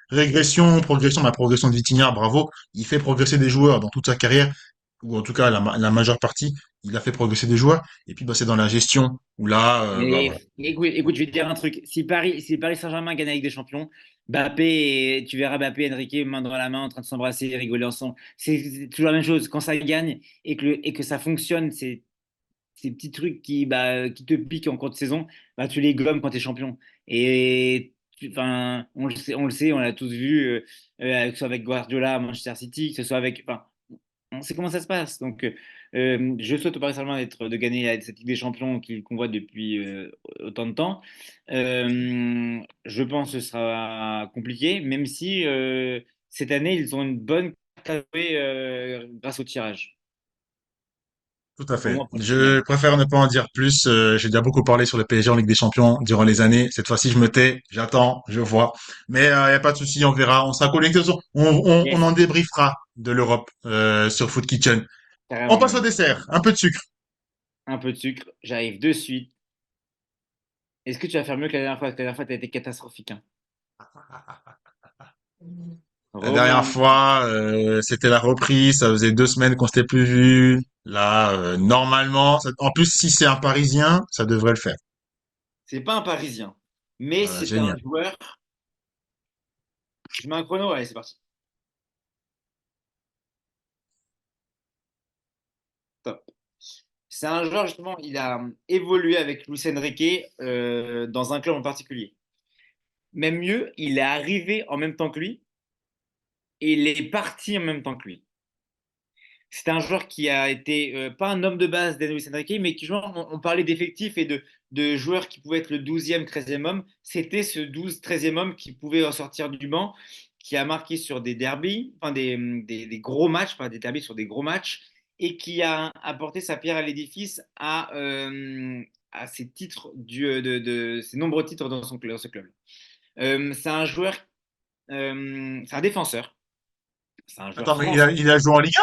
Régression, progression, ma progression de Vitinha, bravo. Il fait progresser des joueurs dans toute sa carrière, ou en tout cas la majeure partie. Il a fait progresser des joueurs. Et puis, bah, c'est dans la gestion où là, bah Mais voilà. écoute, je vais te dire un truc. Si Paris Saint-Germain gagne avec des champions, tu verras Mbappé et Enrique main dans la main en train de s'embrasser, rigoler ensemble. C'est toujours la même chose. Quand ça gagne et que ça fonctionne, ces petits trucs qui te piquent en cours de saison, bah, tu les gommes quand tu es champion. Enfin, on le sait, on l'a tous vu, que ce soit avec Guardiola à Manchester City, que ce soit avec. Enfin, on sait comment ça se passe. Donc, je souhaite au Paris Saint-Germain de gagner cette Ligue des Champions qu'il convoite depuis autant de temps. Je pense que ce sera compliqué, même si cette année, ils ont une bonne carte à jouer grâce au tirage. Tout à Au fait. moins pour la finale. Je préfère ne pas en dire plus. J'ai déjà beaucoup parlé sur le PSG en Ligue des Champions durant les années. Cette fois-ci, je me tais, j'attends, je vois. Mais il y a pas de souci, on verra. On sera connectés. On Yes, en débriefera de l'Europe sur Foot Kitchen. On carrément passe au même. dessert. Un peu de sucre. Un peu de sucre, j'arrive de suite. Est-ce que tu vas faire mieux que la dernière fois? Parce que la dernière fois, tu as été catastrophique, hein. La dernière Rebondis. fois, c'était la reprise. Ça faisait 2 semaines qu'on s'était plus vu. Là, normalement, en plus, si c'est un Parisien, ça devrait le faire. C'est pas un Parisien, mais Voilà, c'est un génial. joueur. Je mets un chrono, allez, c'est parti. Top. C'est un joueur, justement, il a évolué avec Luis Enrique dans un club en particulier. Même mieux, il est arrivé en même temps que lui et il est parti en même temps que lui. C'est un joueur qui a été, pas un homme de base d'Enrique Enrique, mais qui, genre, on parlait d'effectifs et de joueurs qui pouvaient être le 12e, 13e homme. C'était ce 12, 13e homme qui pouvait ressortir du banc, qui a marqué sur des derbies, enfin des gros matchs, pas des derbies, sur des gros matchs, et qui a apporté sa pierre à l'édifice à ses titres, ses nombreux titres dans ce club. C'est un joueur, c'est un défenseur, c'est un joueur Attends, mais français. il a joué en Ligue 1?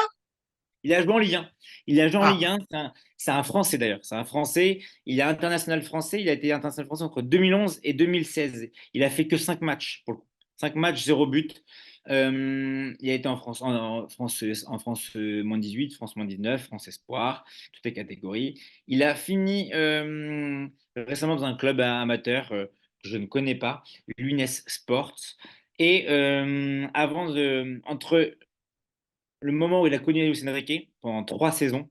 Il a joué en Ligue 1. Il a joué en Ligue Ah, 1. C'est un Français d'ailleurs. C'est un Français. Il est international français. Il a été international français entre 2011 et 2016. Il a fait que 5 matchs pour le coup. 5 matchs, 0 but. Il a été en France, en France moins 18, France moins 19, France Espoir, toutes les catégories. Il a fini récemment dans un club amateur que je ne connais pas, l'UNES Sports. Et entre le moment où il a connu Luis Enrique pendant 3 saisons,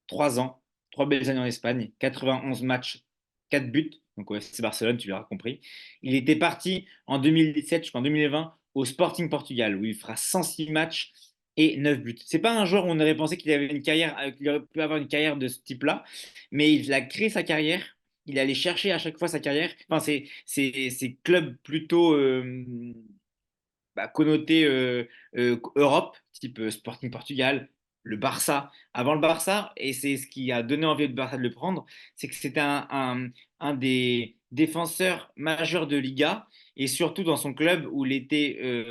3 ans, 3 belles années en Espagne, 91 matchs, 4 buts. Donc ouais, c'est Barcelone, tu l'auras compris. Il était parti en 2017 jusqu'en 2020 au Sporting Portugal où il fera 106 matchs et 9 buts. C'est pas un joueur où on aurait pensé qu'il avait une carrière, qu'il aurait pu avoir une carrière de ce type-là, mais il a créé sa carrière. Il allait chercher à chaque fois sa carrière. Enfin, c'est clubs plutôt connoté Europe, type Sporting Portugal, le Barça. Avant le Barça, et c'est ce qui a donné envie au Barça de le prendre, c'est que c'était un des défenseurs majeurs de Liga, et surtout dans son club où il était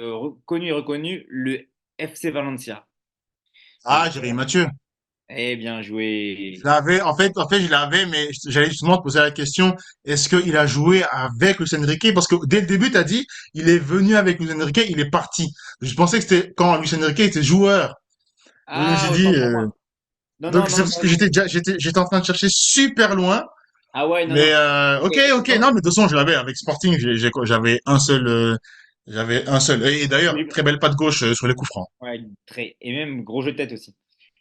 connu et reconnu, le FC Valencia. ah, Donc, Jérémy Mathieu. bien Je joué. l'avais, en fait, je l'avais, mais j'allais justement te poser la question, est-ce qu'il a joué avec Luis Enrique? Parce que dès le début, tu as dit, il est venu avec Luis Enrique, il est parti. Je pensais que c'était quand Luis Enrique était joueur. Donc, je me suis Ah, dit, autant pour moi. Non, donc non, c'est non, parce non, que non. j'étais en train de chercher super loin. Ah ouais, non, Mais non. ok, Et ok, non, mais de toute façon, je l'avais avec Sporting, j'avais un seul. Et d'ailleurs, oui, très belle patte gauche sur les coups francs. ouais, très. Et même gros jeu de tête aussi.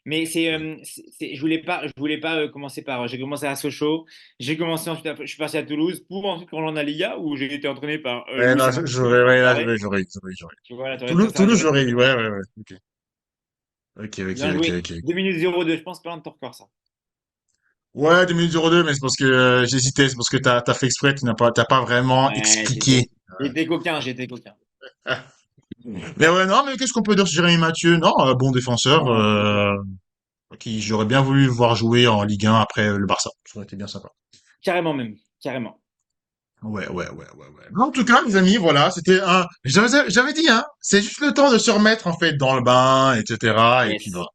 Mais Oui. je voulais pas commencer par. J'ai commencé à Sochaux, j'ai commencé ensuite, je suis parti à Toulouse pour ensuite rejoindre la Liga où j'ai été entraîné par Ouais, Luis non, Enrique. j'aurais, ouais, là, Pareil. j'aurais. Tu vois, là, Toulouse, Toulouse, j'aurais j'aurais pu. eu, ouais, ouais, ouais. Ok, ok, ok, Bien ok, joué. ok. 2 minutes 02, je pense pas un de ton record, ça. Ouais, 2 minutes 02, mais c'est parce que j'hésitais, c'est parce que t'as fait exprès, t'as pas vraiment Ouais, expliqué. j'étais coquin, j'étais coquin. Mais ouais, non, mais qu'est-ce qu'on peut dire sur Jérémy Mathieu? Non, bon défenseur, Non, qui j'aurais bien voulu voir jouer en Ligue 1 après le Barça. Ça aurait été bien sympa. carrément même, carrément. Ouais, ouais, ouais, ouais, ouais. En tout cas, les amis, voilà, c'était un. J'avais dit, hein, c'est juste le temps de se remettre en fait dans le bain, etc. Et puis Yes. voilà.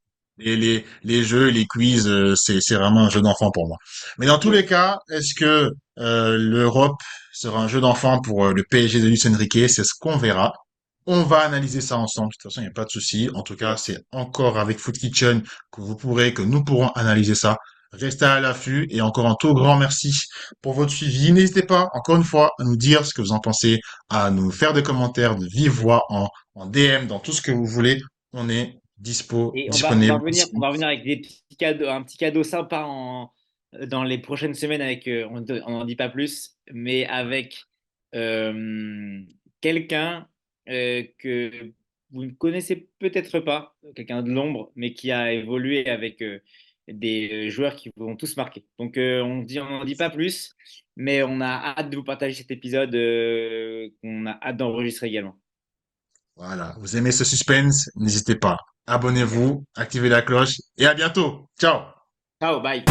Et les jeux, les quiz, c'est vraiment un jeu d'enfant pour moi. Mais dans tous les Yes. cas, est-ce que l'Europe sera un jeu d'enfant pour le PSG de Luis Enrique? C'est ce qu'on verra. On va analyser ça ensemble. De toute façon, il n'y a pas de souci. En tout cas, c'est Yes. encore avec Foot Kitchen que nous pourrons analyser ça. Restez à l'affût et encore un tout grand merci pour votre suivi. N'hésitez pas, encore une fois, à nous dire ce que vous en pensez, à nous faire des commentaires de vive voix en DM, dans tout ce que vous voulez. On est Et disponible. on va revenir avec des petits cadeaux, un petit cadeau sympa dans les prochaines semaines avec, on n'en dit pas plus, mais avec euh, quelqu'un que vous ne connaissez peut-être pas, quelqu'un de l'ombre, mais qui a évolué avec des joueurs qui vont tous marquer. Donc on n'en dit pas plus, mais on a hâte de vous partager cet épisode qu'on a hâte d'enregistrer également. Voilà. Vous aimez ce suspense? N'hésitez pas. Yes. Abonnez-vous, activez la cloche et à bientôt. Ciao! Ciao, bye.